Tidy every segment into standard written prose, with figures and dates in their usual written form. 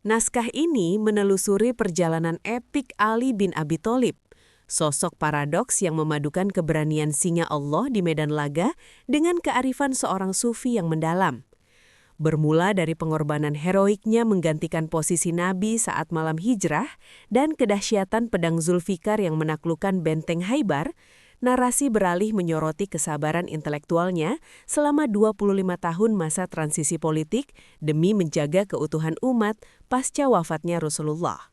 Naskah ini menelusuri perjalanan epik Ali bin Abi Thalib, sosok paradoks yang memadukan keberanian singa Allah di medan laga dengan kearifan seorang sufi yang mendalam. Bermula dari pengorbanan heroiknya menggantikan posisi Nabi saat malam hijrah dan kedahsyatan pedang Zulfikar yang menaklukkan benteng Haibar, narasi beralih menyoroti kesabaran intelektualnya selama 25 tahun masa transisi politik demi menjaga keutuhan umat pasca wafatnya Rasulullah.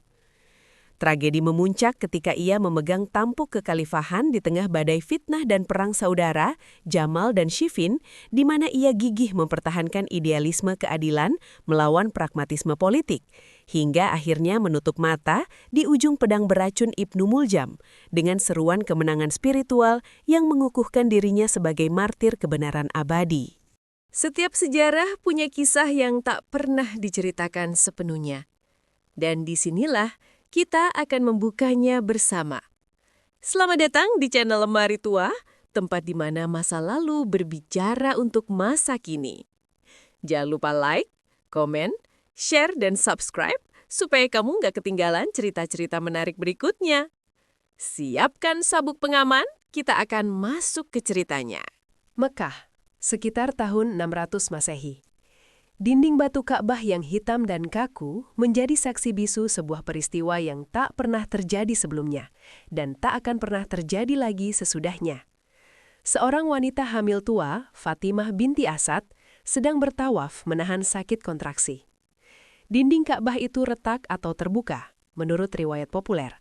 Tragedi memuncak ketika ia memegang tampuk kekhalifahan di tengah badai fitnah dan perang saudara, Jamal dan Siffin, di mana ia gigih mempertahankan idealisme keadilan melawan pragmatisme politik, hingga akhirnya menutup mata di ujung pedang beracun Ibnu Muljam dengan seruan kemenangan spiritual yang mengukuhkan dirinya sebagai martir kebenaran abadi. Setiap sejarah punya kisah yang tak pernah diceritakan sepenuhnya. Dan disinilah kita akan membukanya bersama. Selamat datang di channel Lemari Tua, tempat di mana masa lalu berbicara untuk masa kini. Jangan lupa like, komen, share, dan subscribe supaya kamu nggak ketinggalan cerita-cerita menarik berikutnya. Siapkan sabuk pengaman, kita akan masuk ke ceritanya. Mekah, sekitar tahun 600 Masehi. Dinding batu Ka'bah yang hitam dan kaku menjadi saksi bisu sebuah peristiwa yang tak pernah terjadi sebelumnya dan tak akan pernah terjadi lagi sesudahnya. Seorang wanita hamil tua, Fatimah binti Asad, sedang bertawaf menahan sakit kontraksi. Dinding Ka'bah itu retak atau terbuka, menurut riwayat populer,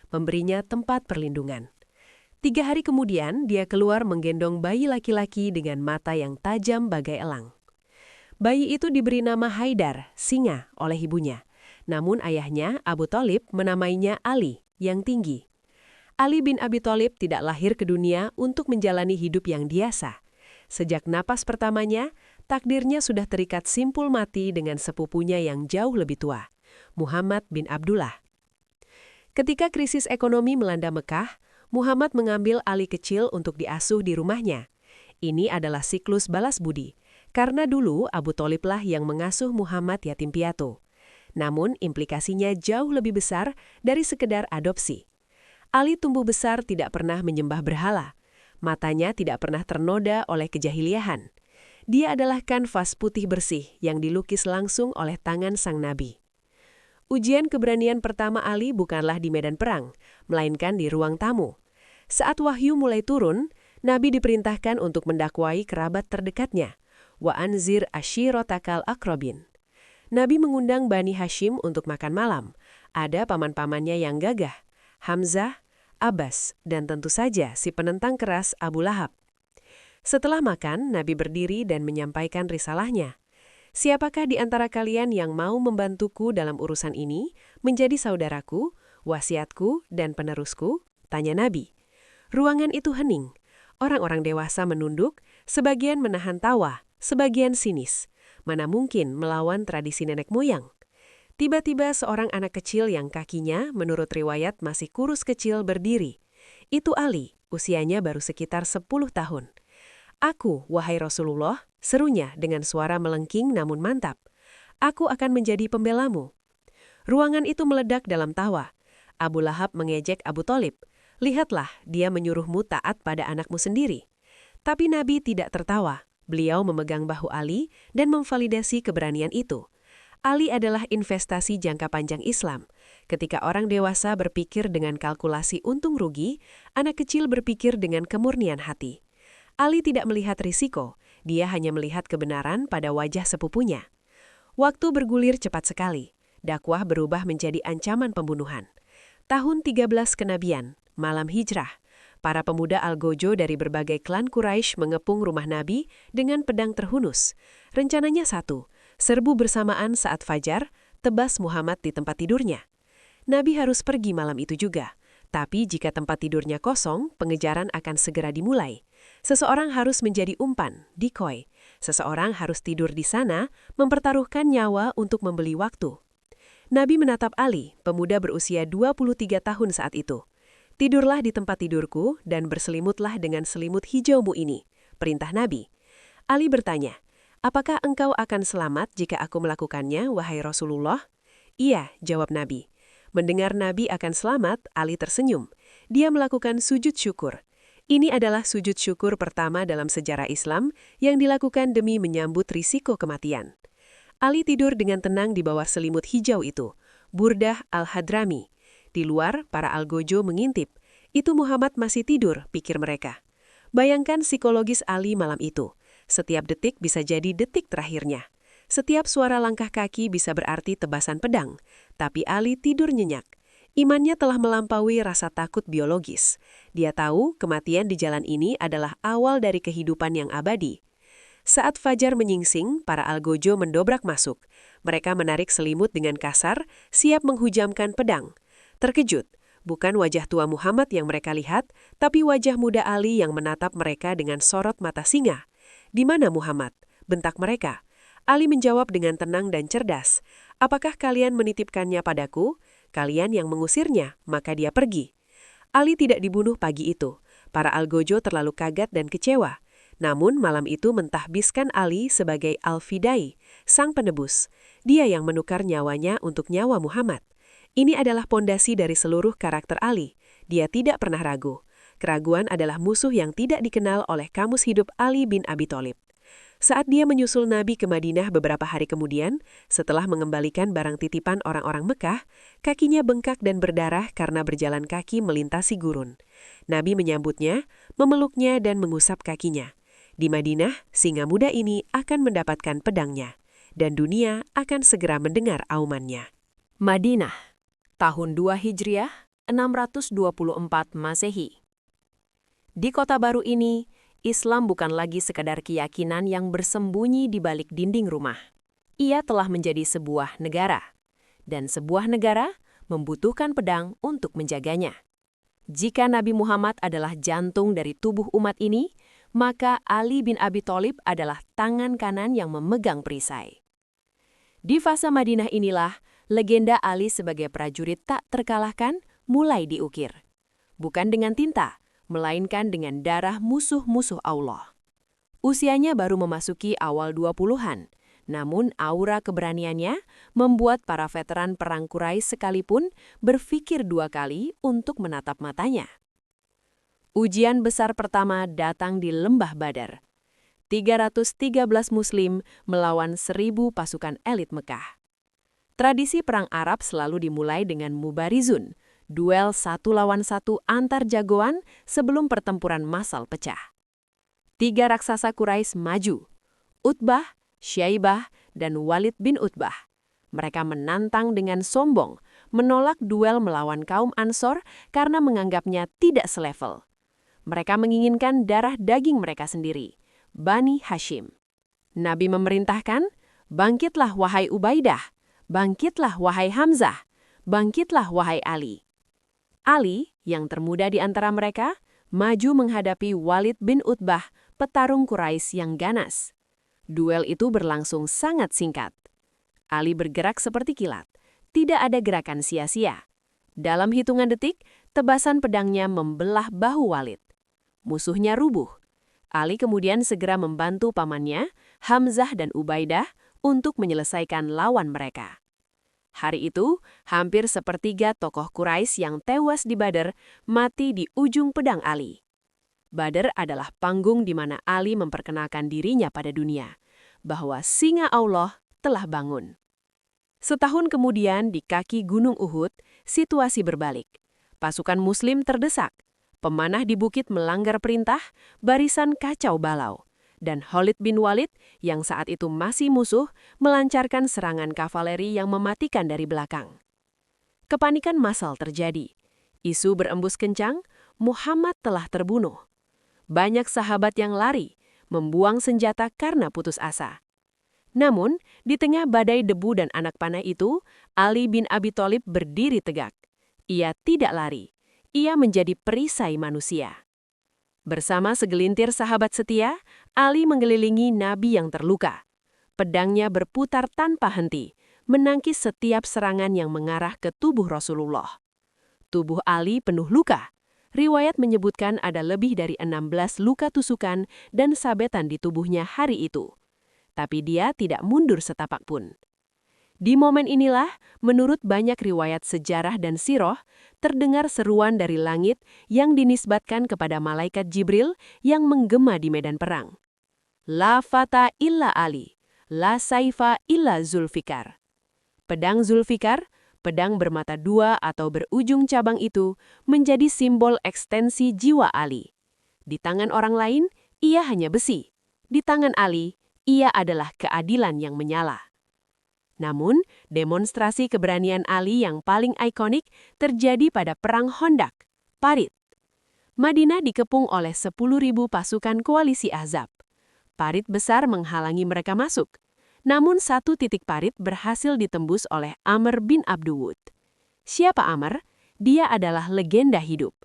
memberinya tempat perlindungan. 3 hari kemudian, dia keluar menggendong bayi laki-laki dengan mata yang tajam bagai elang. Bayi itu diberi nama Haidar, singa, oleh ibunya. Namun ayahnya, Abu Thalib, menamainya Ali, yang tinggi. Ali bin Abi Thalib tidak lahir ke dunia untuk menjalani hidup yang biasa. Sejak napas pertamanya, takdirnya sudah terikat simpul mati dengan sepupunya yang jauh lebih tua, Muhammad bin Abdullah. Ketika krisis ekonomi melanda Mekah, Muhammad mengambil Ali kecil untuk diasuh di rumahnya. Ini adalah siklus balas budi, karena dulu Abu Thaliblah yang mengasuh Muhammad yatim piatu. Namun implikasinya jauh lebih besar dari sekedar adopsi. Ali tumbuh besar tidak pernah menyembah berhala. Matanya tidak pernah ternoda oleh kejahiliahan. Dia adalah kanvas putih bersih yang dilukis langsung oleh tangan sang nabi. Ujian keberanian pertama Ali bukanlah di medan perang, melainkan di ruang tamu. Saat wahyu mulai turun, Nabi diperintahkan untuk mendakwai kerabat terdekatnya. Wa anzir ashiratakal akrabin. Nabi mengundang Bani Hashim untuk makan malam. Ada paman-pamannya yang gagah, Hamzah, Abbas, dan tentu saja si penentang keras Abu Lahab. Setelah makan, Nabi berdiri dan menyampaikan risalahnya. Siapakah di antara kalian yang mau membantuku dalam urusan ini, menjadi saudaraku, wasiatku, dan penerusku? Tanya Nabi. Ruangan itu hening. Orang-orang dewasa menunduk, sebagian menahan tawa, sebagian sinis. Mana mungkin melawan tradisi nenek moyang? Tiba-tiba seorang anak kecil yang kakinya, menurut riwayat masih kurus kecil berdiri. Itu Ali, usianya baru sekitar 10 tahun. Aku, wahai Rasulullah, serunya dengan suara melengking namun mantap. Aku akan menjadi pembelamu. Ruangan itu meledak dalam tawa. Abu Lahab mengejek Abu Thalib. Lihatlah, dia menyuruhmu taat pada anakmu sendiri. Tapi Nabi tidak tertawa. Beliau memegang bahu Ali dan memvalidasi keberanian itu. Ali adalah investasi jangka panjang Islam. Ketika orang dewasa berpikir dengan kalkulasi untung rugi, anak kecil berpikir dengan kemurnian hati. Ali tidak melihat risiko, dia hanya melihat kebenaran pada wajah sepupunya. Waktu bergulir cepat sekali. Dakwah berubah menjadi ancaman pembunuhan. Tahun 13 kenabian, malam hijrah. Para pemuda Al-Gojo dari berbagai klan Quraisy mengepung rumah Nabi dengan pedang terhunus. Rencananya satu, serbu bersamaan saat fajar, tebas Muhammad di tempat tidurnya. Nabi harus pergi malam itu juga. Tapi jika tempat tidurnya kosong, pengejaran akan segera dimulai. Seseorang harus menjadi umpan, decoy. Seseorang harus tidur di sana, mempertaruhkan nyawa untuk membeli waktu. Nabi menatap Ali, pemuda berusia 23 tahun saat itu. Tidurlah di tempat tidurku dan berselimutlah dengan selimut hijaumu ini, perintah Nabi. Ali bertanya, apakah engkau akan selamat jika aku melakukannya, wahai Rasulullah? Iya, jawab Nabi. Mendengar Nabi akan selamat, Ali tersenyum. Dia melakukan sujud syukur. Ini adalah sujud syukur pertama dalam sejarah Islam yang dilakukan demi menyambut risiko kematian. Ali tidur dengan tenang di bawah selimut hijau itu, Burdah al-Hadrami. Di luar, para algojo mengintip. Itu Muhammad masih tidur, pikir mereka. Bayangkan psikologis Ali malam itu. Setiap detik bisa jadi detik terakhirnya. Setiap suara langkah kaki bisa berarti tebasan pedang. Tapi Ali tidur nyenyak. Imannya telah melampaui rasa takut biologis. Dia tahu kematian di jalan ini adalah awal dari kehidupan yang abadi. Saat fajar menyingsing, para algojo mendobrak masuk. Mereka menarik selimut dengan kasar, siap menghujamkan pedang. Terkejut, bukan wajah tua Muhammad yang mereka lihat, tapi wajah muda Ali yang menatap mereka dengan sorot mata singa. "Di mana Muhammad?" bentak mereka. Ali menjawab dengan tenang dan cerdas. "Apakah kalian menitipkannya padaku? Kalian yang mengusirnya, maka dia pergi." Ali tidak dibunuh pagi itu. Para algojo terlalu kaget dan kecewa. Namun malam itu mentahbiskan Ali sebagai Al-Fidai, sang penebus. Dia yang menukar nyawanya untuk nyawa Muhammad. Ini adalah pondasi dari seluruh karakter Ali. Dia tidak pernah ragu. Keraguan adalah musuh yang tidak dikenal oleh kamus hidup Ali bin Abi Thalib. Saat dia menyusul Nabi ke Madinah beberapa hari kemudian, setelah mengembalikan barang titipan orang-orang Mekah, kakinya bengkak dan berdarah karena berjalan kaki melintasi gurun. Nabi menyambutnya, memeluknya dan mengusap kakinya. Di Madinah, singa muda ini akan mendapatkan pedangnya, dan dunia akan segera mendengar aumannya. Madinah, tahun 2 Hijriah, 624 Masehi. Di kota baru ini, Islam bukan lagi sekadar keyakinan yang bersembunyi di balik dinding rumah. Ia telah menjadi sebuah negara, dan sebuah negara membutuhkan pedang untuk menjaganya. Jika Nabi Muhammad adalah jantung dari tubuh umat ini, maka Ali bin Abi Thalib adalah tangan kanan yang memegang perisai. Di fase Madinah inilah, legenda Ali sebagai prajurit tak terkalahkan mulai diukir. Bukan dengan tinta, melainkan dengan darah musuh-musuh Allah. Usianya baru memasuki awal 20-an, namun aura keberaniannya membuat para veteran perang Quraisy sekalipun berpikir 2 kali untuk menatap matanya. Ujian besar pertama datang di Lembah Badar. 313 Muslim melawan 1.000 pasukan elit Mekah. Tradisi perang Arab selalu dimulai dengan mubarizun, duel 1 lawan 1 antar jagoan sebelum pertempuran massal pecah. 3 raksasa Quraisy maju, Utbah, Syaibah, dan Walid bin Utbah. Mereka menantang dengan sombong, menolak duel melawan kaum Ansor karena menganggapnya tidak selevel. Mereka menginginkan darah daging mereka sendiri, Bani Hashim. Nabi memerintahkan, "Bangkitlah wahai Ubaidah, bangkitlah wahai Hamzah, bangkitlah wahai Ali." Ali, yang termuda di antara mereka, maju menghadapi Walid bin Utbah, petarung Quraisy yang ganas. Duel itu berlangsung sangat singkat. Ali bergerak seperti kilat, tidak ada gerakan sia-sia. Dalam hitungan detik, tebasan pedangnya membelah bahu Walid. Musuhnya rubuh. Ali kemudian segera membantu pamannya, Hamzah dan Ubaidah, untuk menyelesaikan lawan mereka. Hari itu, hampir sepertiga tokoh Quraisy yang tewas di Badar mati di ujung pedang Ali. Badar adalah panggung di mana Ali memperkenalkan dirinya pada dunia, bahwa singa Allah telah bangun. Setahun kemudian di kaki Gunung Uhud, situasi berbalik. Pasukan Muslim terdesak, pemanah di bukit melanggar perintah, barisan kacau balau. Dan Khalid bin Walid, yang saat itu masih musuh, melancarkan serangan kavaleri yang mematikan dari belakang. Kepanikan massal terjadi. Isu berembus kencang, Muhammad telah terbunuh. Banyak sahabat yang lari, membuang senjata karena putus asa. Namun, di tengah badai debu dan anak panah itu, Ali bin Abi Thalib berdiri tegak. Ia tidak lari. Ia menjadi perisai manusia. Bersama segelintir sahabat setia, Ali mengelilingi Nabi yang terluka. Pedangnya berputar tanpa henti, menangkis setiap serangan yang mengarah ke tubuh Rasulullah. Tubuh Ali penuh luka. Riwayat menyebutkan ada lebih dari 16 luka tusukan dan sabetan di tubuhnya hari itu. Tapi dia tidak mundur setapak pun. Di momen inilah, menurut banyak riwayat sejarah dan siroh, terdengar seruan dari langit yang dinisbatkan kepada malaikat Jibril yang menggema di medan perang. La fata illa Ali, la saifa illa Zulfikar. Pedang Zulfikar, pedang bermata dua atau berujung cabang itu, menjadi simbol ekstensi jiwa Ali. Di tangan orang lain, ia hanya besi. Di tangan Ali, ia adalah keadilan yang menyala. Namun, demonstrasi keberanian Ali yang paling ikonik terjadi pada Perang Khandaq, Parit. Madinah dikepung oleh 10.000 pasukan koalisi Ahzab. Parit besar menghalangi mereka masuk. Namun satu titik parit berhasil ditembus oleh Amr bin Abduwud. Siapa Amr? Dia adalah legenda hidup.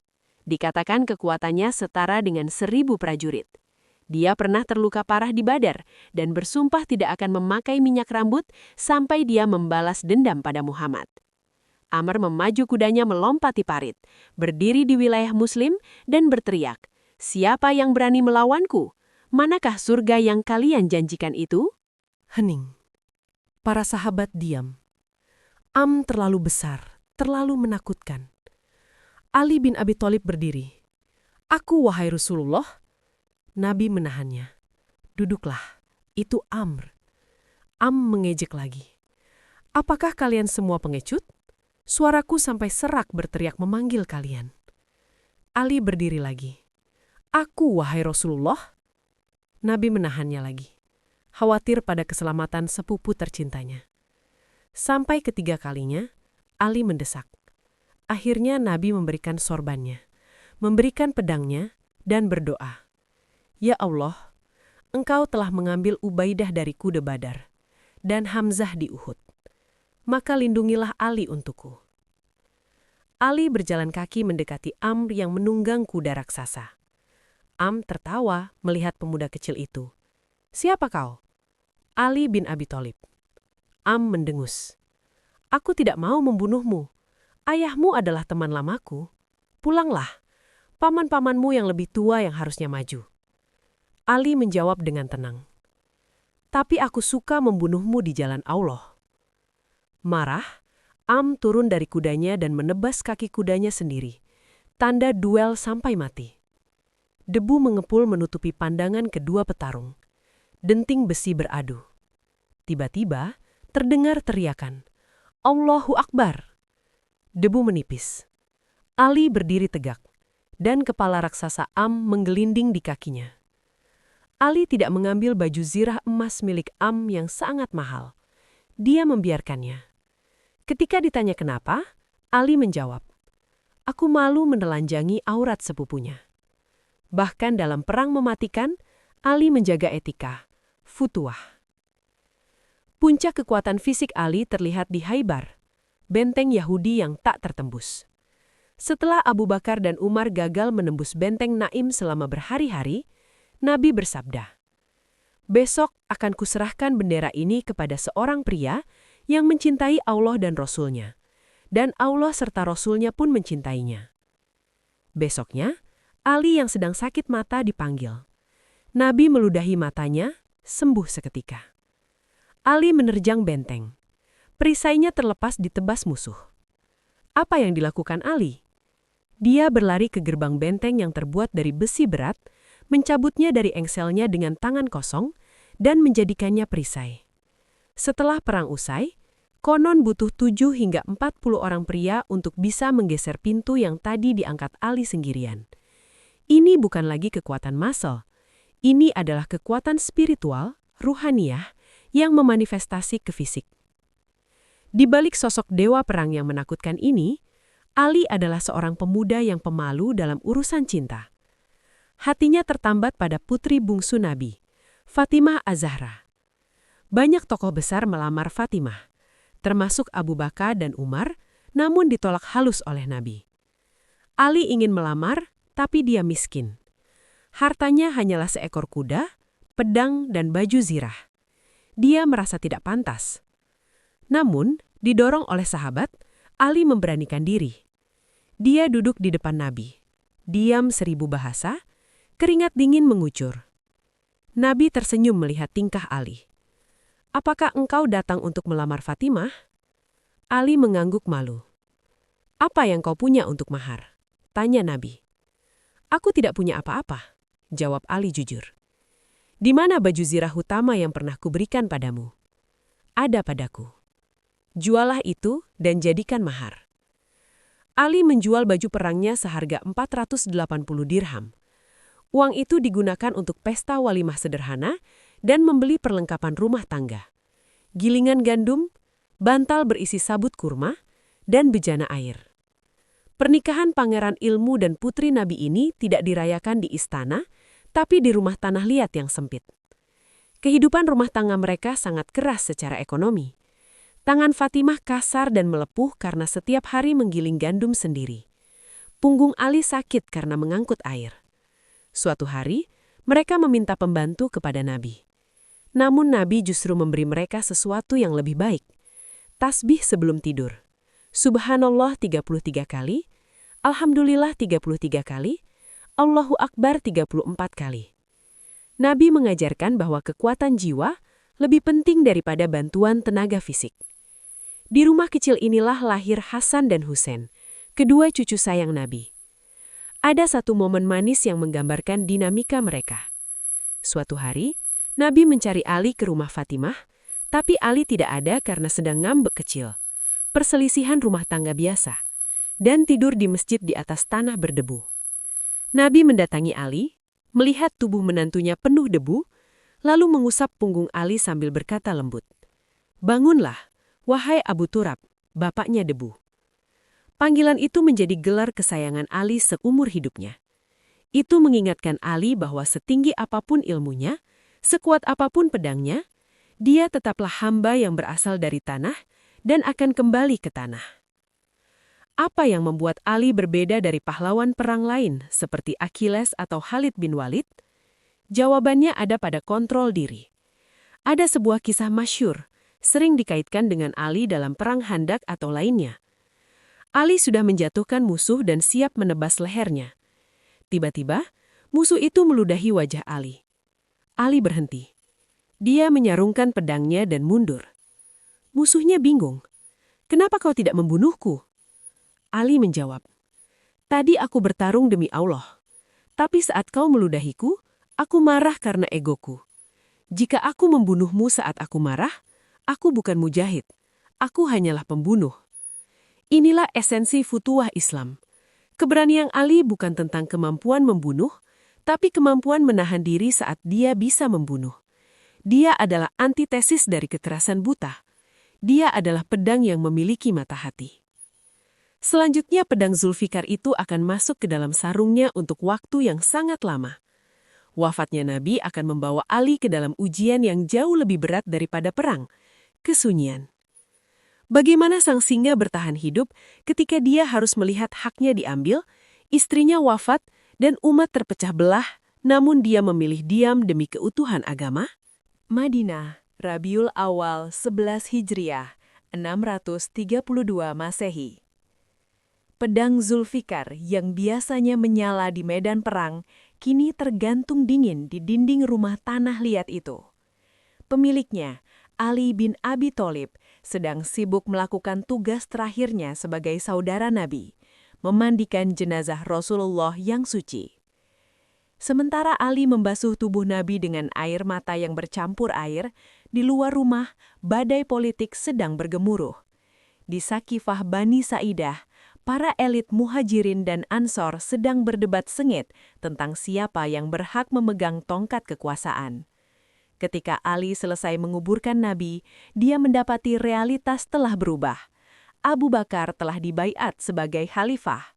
Dikatakan kekuatannya setara dengan 1.000 prajurit. Dia pernah terluka parah di Badar dan bersumpah tidak akan memakai minyak rambut sampai dia membalas dendam pada Muhammad. Amr memaju kudanya melompati parit, berdiri di wilayah Muslim dan berteriak, "Siapa yang berani melawanku? Manakah surga yang kalian janjikan itu?" Hening. Para sahabat diam. Terlalu besar, terlalu menakutkan. Ali bin Abi Thalib berdiri. "Aku, wahai Rasulullah." Nabi menahannya. "Duduklah, itu Amr." Mengejek lagi. "Apakah kalian semua pengecut? Suaraku sampai serak berteriak memanggil kalian." Ali berdiri lagi. "Aku, wahai Rasulullah." Nabi menahannya lagi. Khawatir pada keselamatan sepupu tercintanya. Sampai ketiga kalinya, Ali mendesak. Akhirnya Nabi memberikan sorbannya, memberikan pedangnya, dan berdoa. "Ya Allah, Engkau telah mengambil Ubaidah dari kuda Badar, dan Hamzah di Uhud. Maka lindungilah Ali untukku." Ali berjalan kaki mendekati Amr yang menunggang kuda raksasa. Tertawa melihat pemuda kecil itu. "Siapa kau?" Ali bin Abi Thalib. Mendengus. "Aku tidak mau membunuhmu. Ayahmu adalah teman lamaku. Pulanglah, paman-pamanmu yang lebih tua yang harusnya maju." Ali menjawab dengan tenang. "Tapi aku suka membunuhmu di jalan Allah." Marah, turun dari kudanya dan menebas kaki kudanya sendiri. Tanda duel sampai mati. Debu mengepul menutupi pandangan kedua petarung. Denting besi beradu. Tiba-tiba terdengar teriakan, "Allahu Akbar!" Debu menipis. Ali berdiri tegak, dan kepala raksasa menggelinding di kakinya. Ali tidak mengambil baju zirah emas milik yang sangat mahal. Dia membiarkannya. Ketika ditanya kenapa, Ali menjawab, "Aku malu menelanjangi aurat sepupunya." Bahkan dalam perang mematikan, Ali menjaga etika, futuwah. Puncak kekuatan fisik Ali terlihat di Khaybar, benteng Yahudi yang tak tertembus. Setelah Abu Bakar dan Umar gagal menembus benteng Naim selama berhari-hari, Nabi bersabda, "Besok akan kuserahkan bendera ini kepada seorang pria yang mencintai Allah dan Rasul-Nya, dan Allah serta Rasul-Nya pun mencintainya." Besoknya, Ali yang sedang sakit mata dipanggil. Nabi meludahi matanya, sembuh seketika. Ali menerjang benteng. Perisainya terlepas ditebas musuh. Apa yang dilakukan Ali? Dia berlari ke gerbang benteng yang terbuat dari besi berat, mencabutnya dari engselnya dengan tangan kosong, dan menjadikannya perisai. Setelah perang usai, konon butuh 7 hingga 40 orang pria untuk bisa menggeser pintu yang tadi diangkat Ali sendirian. Ini bukan lagi kekuatan massal. Ini adalah kekuatan spiritual, ruhaniyah, yang memanifestasi ke fisik. Di balik sosok dewa perang yang menakutkan ini, Ali adalah seorang pemuda yang pemalu dalam urusan cinta. Hatinya tertambat pada putri bungsu Nabi, Fatimah Az-Zahra. Banyak tokoh besar melamar Fatimah, termasuk Abu Bakar dan Umar, namun ditolak halus oleh Nabi. Ali ingin melamar, tapi dia miskin. Hartanya hanyalah seekor kuda, pedang, dan baju zirah. Dia merasa tidak pantas. Namun, didorong oleh sahabat, Ali memberanikan diri. Dia duduk di depan Nabi. Diam 1000 bahasa, keringat dingin mengucur. Nabi tersenyum melihat tingkah Ali. "Apakah engkau datang untuk melamar Fatimah?" Ali mengangguk malu. "Apa yang kau punya untuk mahar?" tanya Nabi. "Aku tidak punya apa-apa," jawab Ali jujur. "Di mana baju zirah utama yang pernah kuberikan padamu?" "Ada padaku." "Jualah itu dan jadikan mahar." Ali menjual baju perangnya seharga 480 dirham. Uang itu digunakan untuk pesta walimah sederhana dan membeli perlengkapan rumah tangga. Gilingan gandum, bantal berisi sabut kurma, dan bejana air. Pernikahan Pangeran Ilmu dan Putri Nabi ini tidak dirayakan di istana, tapi di rumah tanah liat yang sempit. Kehidupan rumah tangga mereka sangat keras secara ekonomi. Tangan Fatimah kasar dan melepuh karena setiap hari menggiling gandum sendiri. Punggung Ali sakit karena mengangkut air. Suatu hari, mereka meminta pembantu kepada Nabi. Namun Nabi justru memberi mereka sesuatu yang lebih baik. Tasbih sebelum tidur. Subhanallah 33 kali, Alhamdulillah 33 kali, Allahu Akbar 34 kali. Nabi mengajarkan bahwa kekuatan jiwa lebih penting daripada bantuan tenaga fisik. Di rumah kecil inilah lahir Hasan dan Husain, kedua cucu sayang Nabi. Ada satu momen manis yang menggambarkan dinamika mereka. Suatu hari, Nabi mencari Ali ke rumah Fatimah, tapi Ali tidak ada karena sedang ngambek kecil. Perselisihan rumah tangga biasa, dan tidur di masjid di atas tanah berdebu. Nabi mendatangi Ali, melihat tubuh menantunya penuh debu, lalu mengusap punggung Ali sambil berkata lembut, "Bangunlah, wahai Abu Turab, bapaknya debu." Panggilan itu menjadi gelar kesayangan Ali seumur hidupnya. Itu mengingatkan Ali bahwa setinggi apapun ilmunya, sekuat apapun pedangnya, dia tetaplah hamba yang berasal dari tanah dan akan kembali ke tanah. Apa yang membuat Ali berbeda dari pahlawan perang lain seperti Achilles atau Khalid bin Walid? Jawabannya ada pada kontrol diri. Ada sebuah kisah masyhur, sering dikaitkan dengan Ali dalam perang Handak atau lainnya. Ali sudah menjatuhkan musuh dan siap menebas lehernya. Tiba-tiba, musuh itu meludahi wajah Ali. Ali berhenti. Dia menyarungkan pedangnya dan mundur. Musuhnya bingung. "Kenapa kau tidak membunuhku?" Ali menjawab, "Tadi aku bertarung demi Allah. Tapi saat kau meludahiku, aku marah karena egoku. Jika aku membunuhmu saat aku marah, aku bukan mujahid. Aku hanyalah pembunuh." Inilah esensi futuwah Islam. Keberanian Ali bukan tentang kemampuan membunuh, tapi kemampuan menahan diri saat dia bisa membunuh. Dia adalah antitesis dari kekerasan buta. Dia adalah pedang yang memiliki mata hati. Selanjutnya pedang Zulfikar itu akan masuk ke dalam sarungnya untuk waktu yang sangat lama. Wafatnya Nabi akan membawa Ali ke dalam ujian yang jauh lebih berat daripada perang, kesunyian. Bagaimana sang singa bertahan hidup ketika dia harus melihat haknya diambil, istrinya wafat, dan umat terpecah belah, namun dia memilih diam demi keutuhan agama? Madinah, Rabiul Awal 11 Hijriah, 632 Masehi. Pedang Zulfikar yang biasanya menyala di medan perang, kini tergantung dingin di dinding rumah tanah liat itu. Pemiliknya, Ali bin Abi Tholib, sedang sibuk melakukan tugas terakhirnya sebagai saudara Nabi, memandikan jenazah Rasulullah yang suci. Sementara Ali membasuh tubuh Nabi dengan air mata yang bercampur air, di luar rumah, badai politik sedang bergemuruh. Di Sakifah Bani Sa'idah, para elit Muhajirin dan Ansor sedang berdebat sengit tentang siapa yang berhak memegang tongkat kekuasaan. Ketika Ali selesai menguburkan Nabi, dia mendapati realitas telah berubah. Abu Bakar telah dibaiat sebagai khalifah.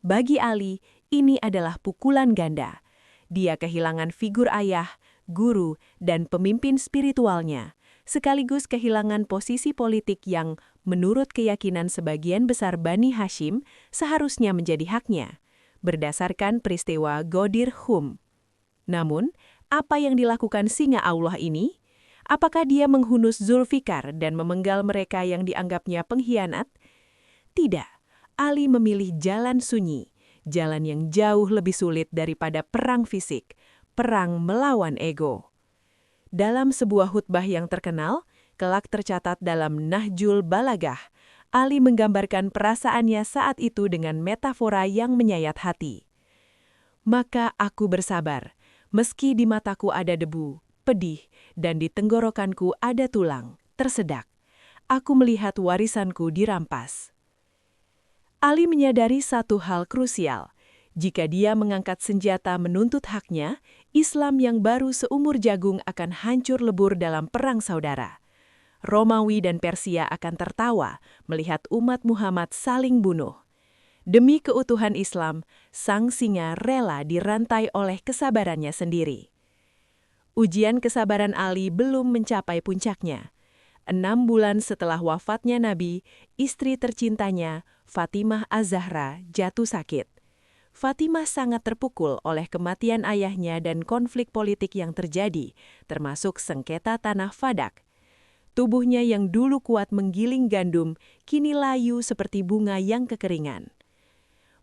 Bagi Ali, ini adalah pukulan ganda. Dia kehilangan figur ayah, guru, dan pemimpin spiritualnya, sekaligus kehilangan posisi politik yang, menurut keyakinan sebagian besar Bani Hashim, seharusnya menjadi haknya, berdasarkan peristiwa Ghadir Khum. Namun, apa yang dilakukan singa Allah ini? Apakah dia menghunus Zulfikar dan memenggal mereka yang dianggapnya pengkhianat? Tidak, Ali memilih jalan sunyi, jalan yang jauh lebih sulit daripada perang fisik, perang melawan ego. Dalam sebuah khutbah yang terkenal, kelak tercatat dalam Nahjul Balagah, Ali menggambarkan perasaannya saat itu dengan metafora yang menyayat hati. Maka aku bersabar, meski di mataku ada debu, pedih, dan di tenggorokanku ada tulang, tersedak. Aku melihat warisanku dirampas. Ali menyadari satu hal krusial. Jika dia mengangkat senjata menuntut haknya, Islam yang baru seumur jagung akan hancur lebur dalam perang saudara. Romawi dan Persia akan tertawa melihat umat Muhammad saling bunuh. Demi keutuhan Islam, sang singa rela dirantai oleh kesabarannya sendiri. Ujian kesabaran Ali belum mencapai puncaknya. 6 bulan setelah wafatnya Nabi, istri tercintanya, Fatimah Az-Zahra, jatuh sakit. Fatimah sangat terpukul oleh kematian ayahnya dan konflik politik yang terjadi, termasuk sengketa tanah Fadak. Tubuhnya yang dulu kuat menggiling gandum, kini layu seperti bunga yang kekeringan.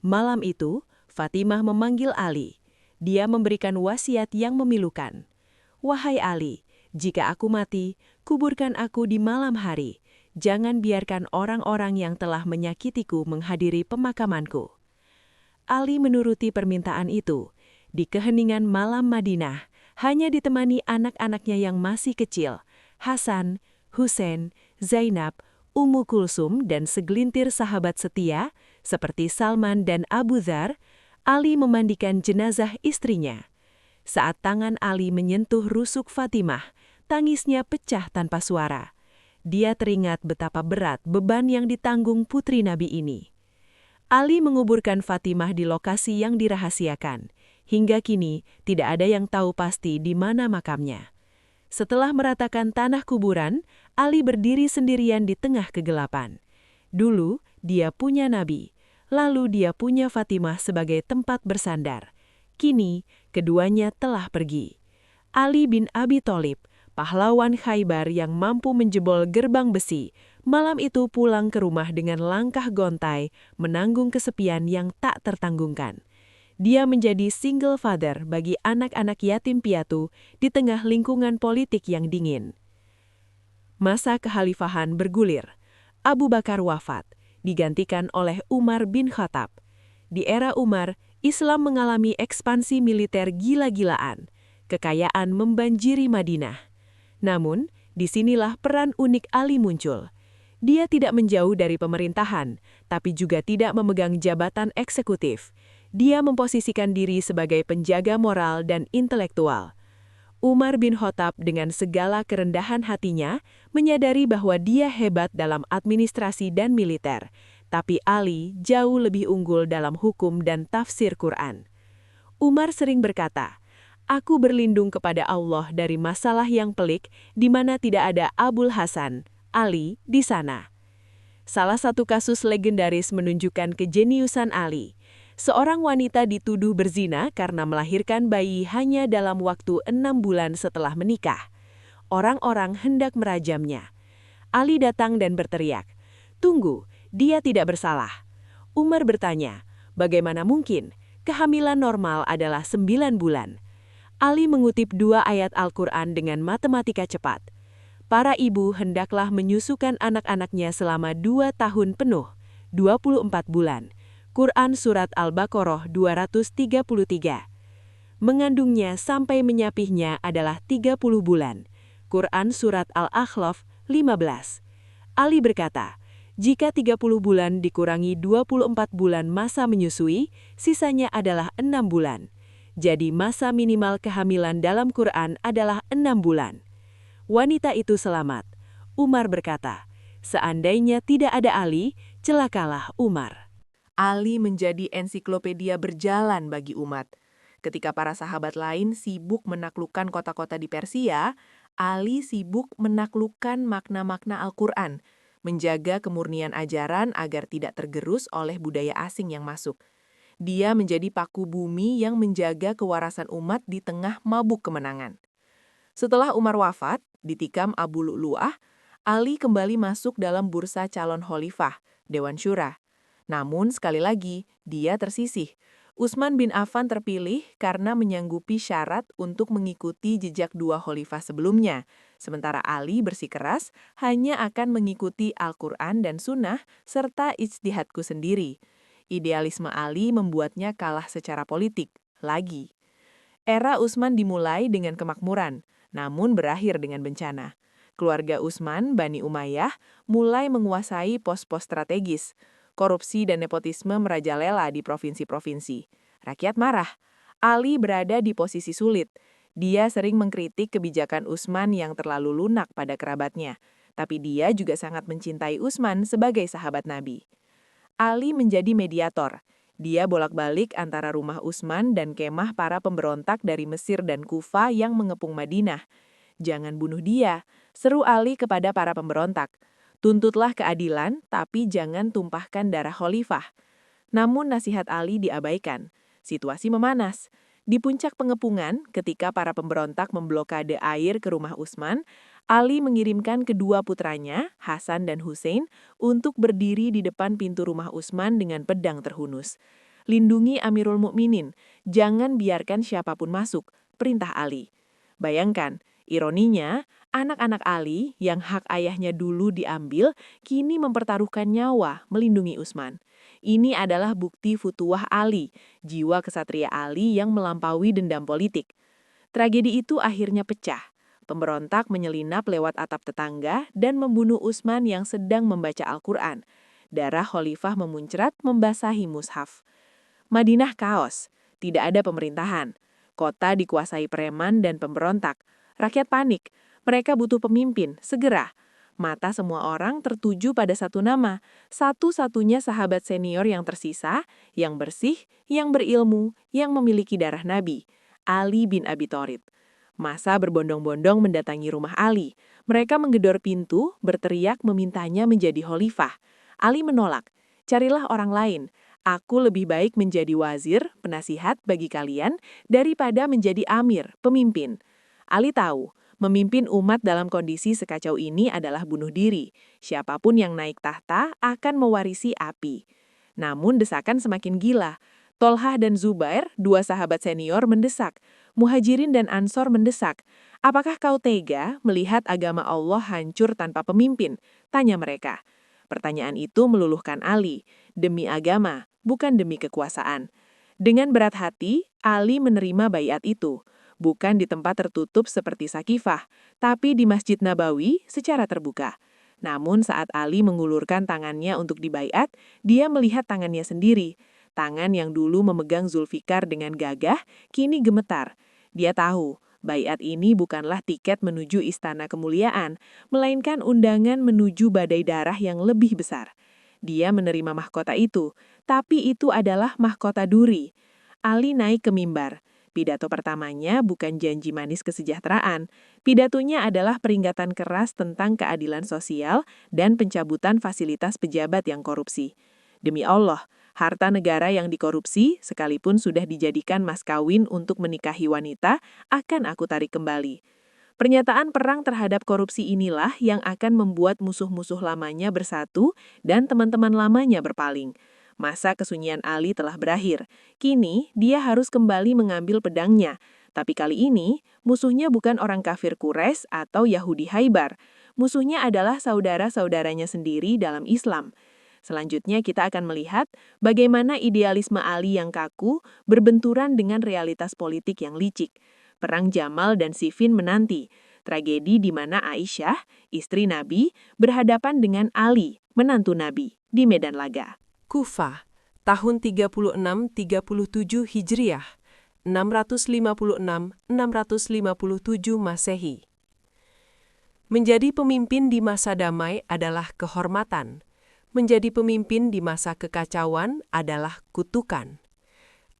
Malam itu, Fatimah memanggil Ali. Dia memberikan wasiat yang memilukan. "Wahai Ali, jika aku mati, kuburkan aku di malam hari. Jangan biarkan orang-orang yang telah menyakitiku menghadiri pemakamanku." Ali menuruti permintaan itu. Di keheningan malam Madinah, hanya ditemani anak-anaknya yang masih kecil, Hasan, Husain, Zainab, Ummu Kulsum, dan segelintir sahabat setia, seperti Salman dan Abu Dzar. Ali memandikan jenazah istrinya. Saat tangan Ali menyentuh rusuk Fatimah, tangisnya pecah tanpa suara. Dia teringat betapa berat beban yang ditanggung putri Nabi ini. Ali menguburkan Fatimah di lokasi yang dirahasiakan. Hingga kini, tidak ada yang tahu pasti di mana makamnya. Setelah meratakan tanah kuburan, Ali berdiri sendirian di tengah kegelapan. Dulu, dia punya Nabi. Lalu dia punya Fatimah sebagai tempat bersandar. Kini, keduanya telah pergi. Ali bin Abi Thalib, pahlawan Khaybar yang mampu menjebol gerbang besi, malam itu pulang ke rumah dengan langkah gontai, menanggung kesepian yang tak tertanggungkan. Dia menjadi single father bagi anak-anak yatim piatu di tengah lingkungan politik yang dingin. Masa kekhalifahan bergulir. Abu Bakar wafat, digantikan oleh Umar bin Khattab. Di era Umar, Islam mengalami ekspansi militer gila-gilaan. Kekayaan membanjiri Madinah. Namun, disinilah peran unik Ali muncul. Dia tidak menjauh dari pemerintahan, tapi juga tidak memegang jabatan eksekutif. Dia memposisikan diri sebagai penjaga moral dan intelektual. Umar bin Khattab dengan segala kerendahan hatinya menyadari bahwa dia hebat dalam administrasi dan militer, tapi Ali jauh lebih unggul dalam hukum dan tafsir Quran. Umar sering berkata, "Aku berlindung kepada Allah dari masalah yang pelik di mana tidak ada Abul Hasan, Ali, di sana." Salah satu kasus legendaris menunjukkan kejeniusan Ali. Seorang wanita dituduh berzina karena melahirkan bayi hanya dalam waktu 6 bulan setelah menikah. Orang-orang hendak merajamnya. Ali datang dan berteriak, "Tunggu, dia tidak bersalah." Umar bertanya, "Bagaimana mungkin? Kehamilan normal adalah 9 bulan." Ali mengutip 2 ayat Al-Quran dengan matematika cepat. Para ibu hendaklah menyusukan anak-anaknya selama 2 tahun penuh, 24 bulan. Quran Surat Al-Baqarah 233. Mengandungnya sampai menyapihnya adalah 30 bulan. Quran Surat Al-Akhlaf 15. Ali berkata, jika 30 bulan dikurangi 24 bulan masa menyusui, sisanya adalah 6 bulan. Jadi masa minimal kehamilan dalam Quran adalah 6 bulan. Wanita itu selamat. Umar berkata, seandainya tidak ada Ali, celakalah Umar. Ali menjadi ensiklopedia berjalan bagi umat. Ketika para sahabat lain sibuk menaklukkan kota-kota di Persia, Ali sibuk menaklukkan makna-makna Al-Quran, menjaga kemurnian ajaran agar tidak tergerus oleh budaya asing yang masuk. Dia menjadi paku bumi yang menjaga kewarasan umat di tengah mabuk kemenangan. Setelah Umar wafat, ditikam Abu Lu'lu'ah, Ali kembali masuk dalam bursa calon khalifah, Dewan Syura. Namun sekali lagi, dia tersisih. Utsman bin Affan terpilih karena menyanggupi syarat untuk mengikuti jejak dua khalifah sebelumnya, sementara Ali bersikeras hanya akan mengikuti Al-Quran dan Sunnah serta ijtihadku sendiri. Idealisme Ali membuatnya kalah secara politik. Lagi. Era Utsman dimulai dengan kemakmuran, namun berakhir dengan bencana. Keluarga Utsman, Bani Umayyah, mulai menguasai pos-pos strategis. Korupsi dan nepotisme merajalela di provinsi-provinsi. Rakyat marah. Ali berada di posisi sulit. Dia sering mengkritik kebijakan Utsman yang terlalu lunak pada kerabatnya. Tapi dia juga sangat mencintai Utsman sebagai sahabat Nabi. Ali menjadi mediator. Dia bolak-balik antara rumah Utsman dan kemah para pemberontak dari Mesir dan Kufa yang mengepung Madinah. Jangan bunuh dia, seru Ali kepada para pemberontak. Tuntutlah keadilan, tapi jangan tumpahkan darah khalifah. Namun nasihat Ali diabaikan. Situasi memanas. Di puncak pengepungan, ketika para pemberontak memblokade air ke rumah Utsman, Ali mengirimkan kedua putranya, Hasan dan Hussein, untuk berdiri di depan pintu rumah Utsman dengan pedang terhunus. Lindungi Amirul Mukminin, jangan biarkan siapapun masuk, perintah Ali. Bayangkan, ironinya, anak-anak Ali yang hak ayahnya dulu diambil, kini mempertaruhkan nyawa melindungi Utsman. Ini adalah bukti futuwah Ali, jiwa kesatria Ali yang melampaui dendam politik. Tragedi itu akhirnya pecah. Pemberontak menyelinap lewat atap tetangga dan membunuh Utsman yang sedang membaca Al-Quran. Darah khalifah memuncrat membasahi mushaf. Madinah kaos, tidak ada pemerintahan. Kota dikuasai preman dan pemberontak. Rakyat panik, mereka butuh pemimpin, segera. Mata semua orang tertuju pada satu nama, satu-satunya sahabat senior yang tersisa, yang bersih, yang berilmu, yang memiliki darah Nabi, Ali bin Abi Thalib. Massa berbondong-bondong mendatangi rumah Ali. Mereka menggedor pintu, berteriak memintanya menjadi khalifah. Ali menolak, carilah orang lain. Aku lebih baik menjadi wazir, penasihat bagi kalian, daripada menjadi amir, pemimpin. Ali tahu, memimpin umat dalam kondisi sekacau ini adalah bunuh diri. Siapapun yang naik tahta akan mewarisi api. Namun desakan semakin gila. Tolhah dan Zubair, dua sahabat senior, mendesak. Muhajirin dan Ansor mendesak. Apakah kau tega melihat agama Allah hancur tanpa pemimpin? Tanya mereka. Pertanyaan itu meluluhkan Ali. Demi agama, bukan demi kekuasaan. Dengan berat hati, Ali menerima baiat itu. Bukan di tempat tertutup seperti Sakifah, tapi di Masjid Nabawi secara terbuka. Namun saat Ali mengulurkan tangannya untuk dibaiat, dia melihat tangannya sendiri. Tangan yang dulu memegang Zulfikar dengan gagah, kini gemetar. Dia tahu, baiat ini bukanlah tiket menuju istana kemuliaan, melainkan undangan menuju badai darah yang lebih besar. Dia menerima mahkota itu, tapi itu adalah mahkota duri. Ali naik ke mimbar. Pidato pertamanya bukan janji manis kesejahteraan. Pidatonya adalah peringatan keras tentang keadilan sosial dan pencabutan fasilitas pejabat yang korupsi. Demi Allah, harta negara yang dikorupsi, sekalipun sudah dijadikan mas kawin untuk menikahi wanita, akan aku tarik kembali. Pernyataan perang terhadap korupsi inilah yang akan membuat musuh-musuh lamanya bersatu dan teman-teman lamanya berpaling. Masa kesunyian Ali telah berakhir. Kini, dia harus kembali mengambil pedangnya. Tapi kali ini, musuhnya bukan orang kafir Quraisy atau Yahudi Haibar. Musuhnya adalah saudara-saudaranya sendiri dalam Islam. Selanjutnya kita akan melihat bagaimana idealisme Ali yang kaku berbenturan dengan realitas politik yang licik. Perang Jamal dan Siffin menanti, tragedi di mana Aisyah, istri Nabi, berhadapan dengan Ali, menantu Nabi, di medan laga. Kufah, tahun 36-37 Hijriah, 656-657 Masehi. Menjadi pemimpin di masa damai adalah kehormatan. Menjadi pemimpin di masa kekacauan adalah kutukan.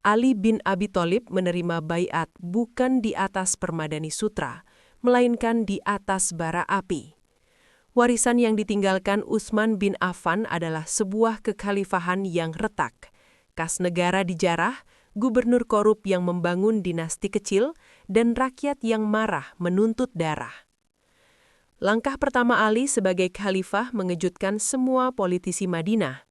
Ali bin Abi Thalib menerima baiat bukan di atas permadani sutra, melainkan di atas bara api. Warisan yang ditinggalkan Utsman bin Affan adalah sebuah kekhalifahan yang retak, kas negara dijarah, gubernur korup yang membangun dinasti kecil, dan rakyat yang marah menuntut darah. Langkah pertama Ali sebagai khalifah mengejutkan semua politisi Madinah.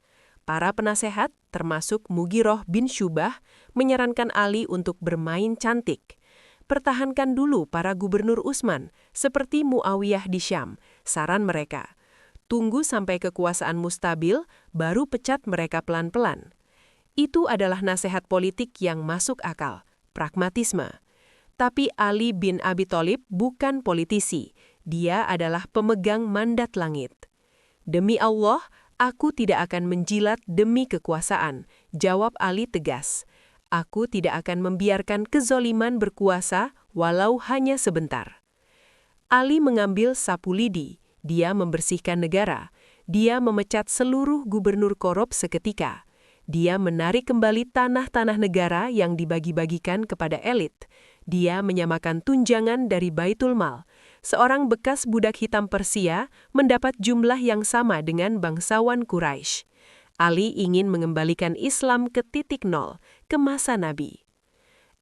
Para penasehat, termasuk Mughirah bin Syubah, menyarankan Ali untuk bermain cantik. Pertahankan dulu para gubernur Utsman, seperti Muawiyah di Syam, saran mereka. Tunggu sampai kekuasaanmu stabil, baru pecat mereka pelan-pelan. Itu adalah nasihat politik yang masuk akal, pragmatisme. Tapi Ali bin Abi Thalib bukan politisi, dia adalah pemegang mandat langit. Demi Allah, aku tidak akan menjilat demi kekuasaan, jawab Ali tegas. Aku tidak akan membiarkan kezoliman berkuasa walau hanya sebentar. Ali mengambil sapu lidi, dia membersihkan negara, dia memecat seluruh gubernur korup seketika. Dia menarik kembali tanah-tanah negara yang dibagi-bagikan kepada elit. Dia menyamakan tunjangan dari Baitul Mal. Seorang bekas budak hitam Persia mendapat jumlah yang sama dengan bangsawan Quraisy. Ali ingin mengembalikan Islam ke titik nol, ke masa Nabi.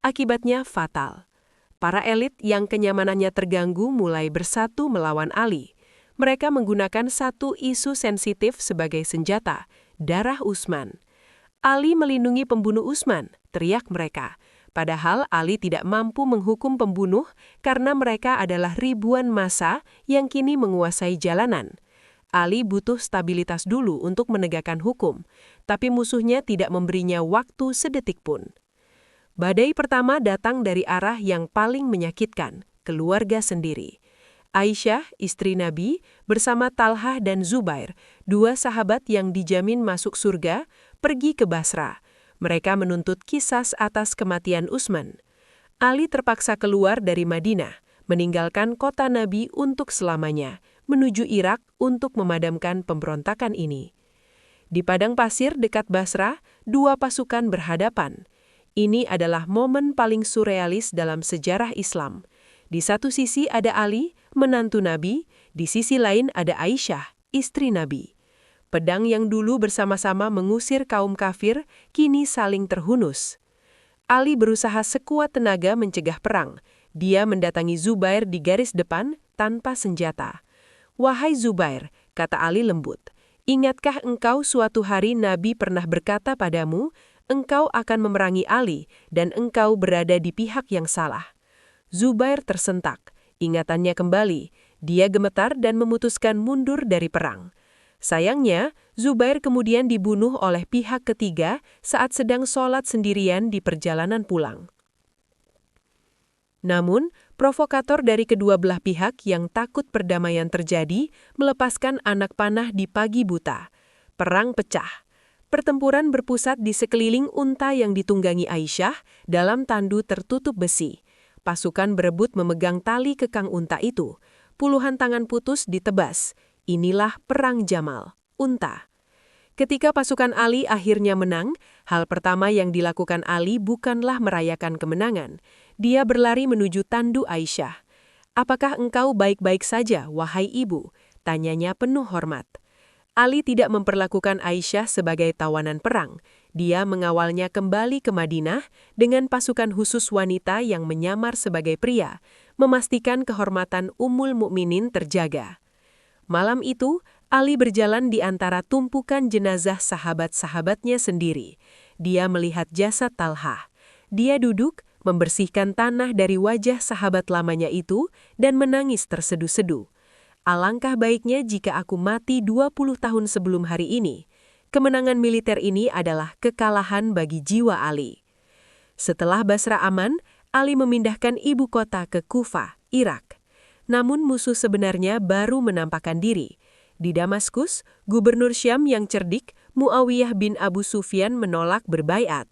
Akibatnya fatal. Para elit yang kenyamanannya terganggu mulai bersatu melawan Ali. Mereka menggunakan satu isu sensitif sebagai senjata, darah Utsman. Ali melindungi pembunuh Utsman, teriak mereka. Padahal Ali tidak mampu menghukum pembunuh karena mereka adalah ribuan massa yang kini menguasai jalanan. Ali butuh stabilitas dulu untuk menegakkan hukum, tapi musuhnya tidak memberinya waktu sedetik pun. Badai pertama datang dari arah yang paling menyakitkan, keluarga sendiri. Aisyah, istri Nabi, bersama Talhah dan Zubair, dua sahabat yang dijamin masuk surga, pergi ke Basra. Mereka menuntut qisas atas kematian Utsman. Ali terpaksa keluar dari Madinah, meninggalkan kota Nabi untuk selamanya, menuju Irak untuk memadamkan pemberontakan ini. Di padang pasir dekat Basra, dua pasukan berhadapan. Ini adalah momen paling surrealis dalam sejarah Islam. Di satu sisi ada Ali, menantu Nabi, di sisi lain ada Aisyah, istri Nabi. Pedang yang dulu bersama-sama mengusir kaum kafir, kini saling terhunus. Ali berusaha sekuat tenaga mencegah perang. Dia mendatangi Zubair di garis depan tanpa senjata. "Wahai Zubair," kata Ali lembut, "ingatkah engkau suatu hari Nabi pernah berkata padamu, engkau akan memerangi Ali dan engkau berada di pihak yang salah?" Zubair tersentak, ingatannya kembali. Dia gemetar dan memutuskan mundur dari perang. Sayangnya, Zubair kemudian dibunuh oleh pihak ketiga saat sedang sholat sendirian di perjalanan pulang. Namun, provokator dari kedua belah pihak yang takut perdamaian terjadi melepaskan anak panah di pagi buta. Perang pecah. Pertempuran berpusat di sekeliling unta yang ditunggangi Aisyah dalam tandu tertutup besi. Pasukan berebut memegang tali kekang unta itu. Puluhan tangan putus ditebas. Inilah perang Jamal, unta. Ketika pasukan Ali akhirnya menang, hal pertama yang dilakukan Ali bukanlah merayakan kemenangan. Dia berlari menuju tandu Aisyah. "Apakah engkau baik-baik saja, wahai ibu?" tanyanya penuh hormat. Ali tidak memperlakukan Aisyah sebagai tawanan perang. Dia mengawalnya kembali ke Madinah dengan pasukan khusus wanita yang menyamar sebagai pria, memastikan kehormatan Ummul Mukminin terjaga. Malam itu, Ali berjalan di antara tumpukan jenazah sahabat-sahabatnya sendiri. Dia melihat jasad Talhah. Dia duduk, membersihkan tanah dari wajah sahabat lamanya itu, dan menangis terseduh-seduh. "Alangkah baiknya jika aku mati 20 tahun sebelum hari ini." Kemenangan militer ini adalah kekalahan bagi jiwa Ali. Setelah Basra aman, Ali memindahkan ibu kota ke Kufah, Irak. Namun musuh sebenarnya baru menampakkan diri. Di Damaskus, gubernur Syam yang cerdik, Muawiyah bin Abu Sufyan menolak berbaiat.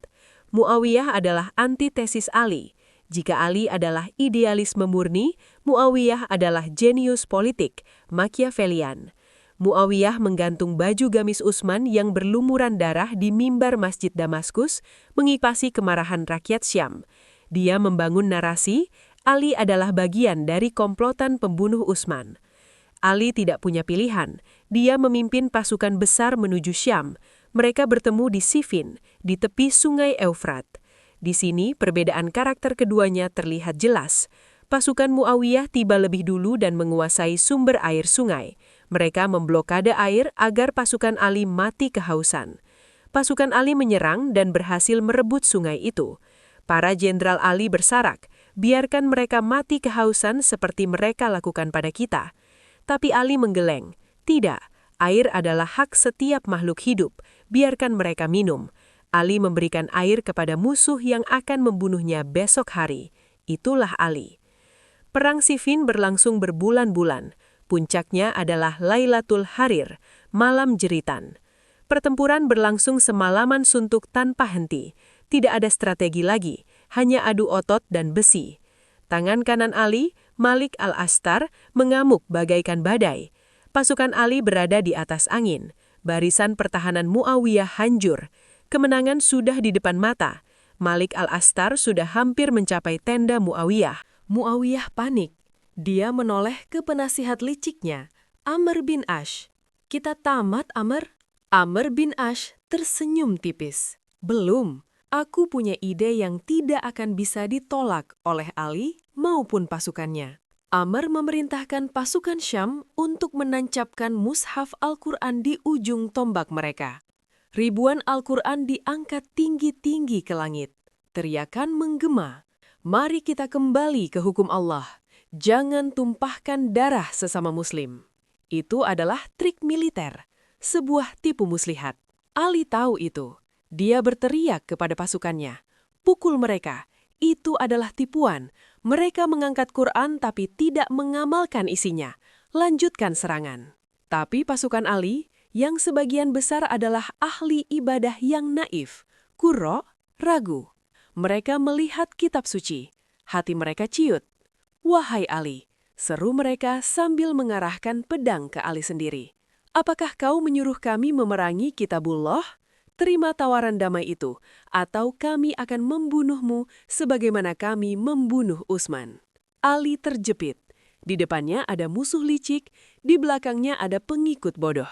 Muawiyah adalah antitesis Ali. Jika Ali adalah idealisme murni, Muawiyah adalah jenius politik, Machiavellian. Muawiyah menggantung baju gamis Utsman yang berlumuran darah di mimbar Masjid Damaskus, mengipasi kemarahan rakyat Syam. Dia membangun narasi, Ali adalah bagian dari komplotan pembunuh Utsman. Ali tidak punya pilihan. Dia memimpin pasukan besar menuju Syam. Mereka bertemu di Siffin, di tepi sungai Eufrat. Di sini, perbedaan karakter keduanya terlihat jelas. Pasukan Muawiyah tiba lebih dulu dan menguasai sumber air sungai. Mereka memblokade air agar pasukan Ali mati kehausan. Pasukan Ali menyerang dan berhasil merebut sungai itu. Para jenderal Ali bersarak, biarkan mereka mati kehausan seperti mereka lakukan pada kita. Tapi Ali menggeleng, tidak, air adalah hak setiap makhluk hidup, biarkan mereka minum. Ali memberikan air kepada musuh yang akan membunuhnya besok hari. Itulah Ali. Perang Siffin berlangsung berbulan-bulan. Puncaknya adalah Lailatul Harir, malam jeritan. Pertempuran berlangsung semalaman suntuk tanpa henti. Tidak ada strategi lagi, hanya adu otot dan besi. Tangan kanan Ali, Malik al-Ashtar, mengamuk bagaikan badai. Pasukan Ali berada di atas angin. Barisan pertahanan Muawiyah hancur. Kemenangan sudah di depan mata. Malik al-Ashtar sudah hampir mencapai tenda Muawiyah. Muawiyah panik. Dia menoleh ke penasihat liciknya, Amr bin Ash. "Kita tamat, Amr?" Amr bin Ash tersenyum tipis. "Belum. Aku punya ide yang tidak akan bisa ditolak oleh Ali maupun pasukannya." Amr memerintahkan pasukan Syam untuk menancapkan mushaf Al-Quran di ujung tombak mereka. Ribuan Al-Quran diangkat tinggi-tinggi ke langit. Teriakan menggema, "Mari kita kembali ke hukum Allah. Jangan tumpahkan darah sesama muslim." Itu adalah trik militer, sebuah tipu muslihat. Ali tahu itu. Dia berteriak kepada pasukannya, "Pukul mereka." Itu adalah tipuan. Mereka mengangkat Quran tapi tidak mengamalkan isinya. Lanjutkan serangan. Tapi pasukan Ali, yang sebagian besar adalah ahli ibadah yang naif, kuro, ragu. Mereka melihat kitab suci. Hati mereka ciut. "Wahai Ali," seru mereka sambil mengarahkan pedang ke Ali sendiri. "Apakah kau menyuruh kami memerangi kitabullah? Terima tawaran damai itu, atau kami akan membunuhmu sebagaimana kami membunuh Utsman." Ali terjepit. Di depannya ada musuh licik, di belakangnya ada pengikut bodoh.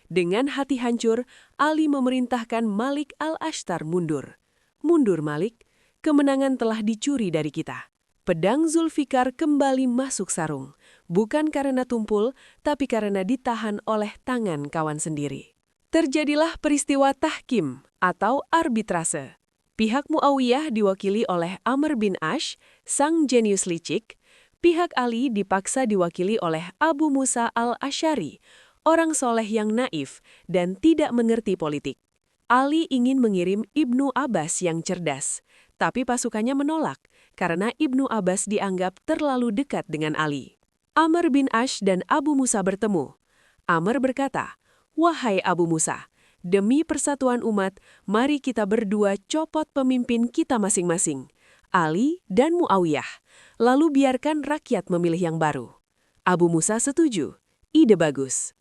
Dengan hati hancur, Ali memerintahkan Malik al-Ashtar mundur. "Mundur, Malik. Kemenangan telah dicuri dari kita." Pedang Zulfikar kembali masuk sarung, bukan karena tumpul, tapi karena ditahan oleh tangan kawan sendiri. Terjadilah peristiwa tahkim atau arbitrase. Pihak Muawiyah diwakili oleh Amr bin Ash, sang jenius licik. Pihak Ali dipaksa diwakili oleh Abu Musa al-Asy'ari, orang soleh yang naif dan tidak mengerti politik. Ali ingin mengirim Ibnu Abbas yang cerdas, tapi pasukannya menolak karena Ibnu Abbas dianggap terlalu dekat dengan Ali. Amr bin Ash dan Abu Musa bertemu. Amr berkata, "Wahai Abu Musa, demi persatuan umat, mari kita berdua copot pemimpin kita masing-masing, Ali dan Muawiyah, lalu biarkan rakyat memilih yang baru." Abu Musa setuju, ide bagus.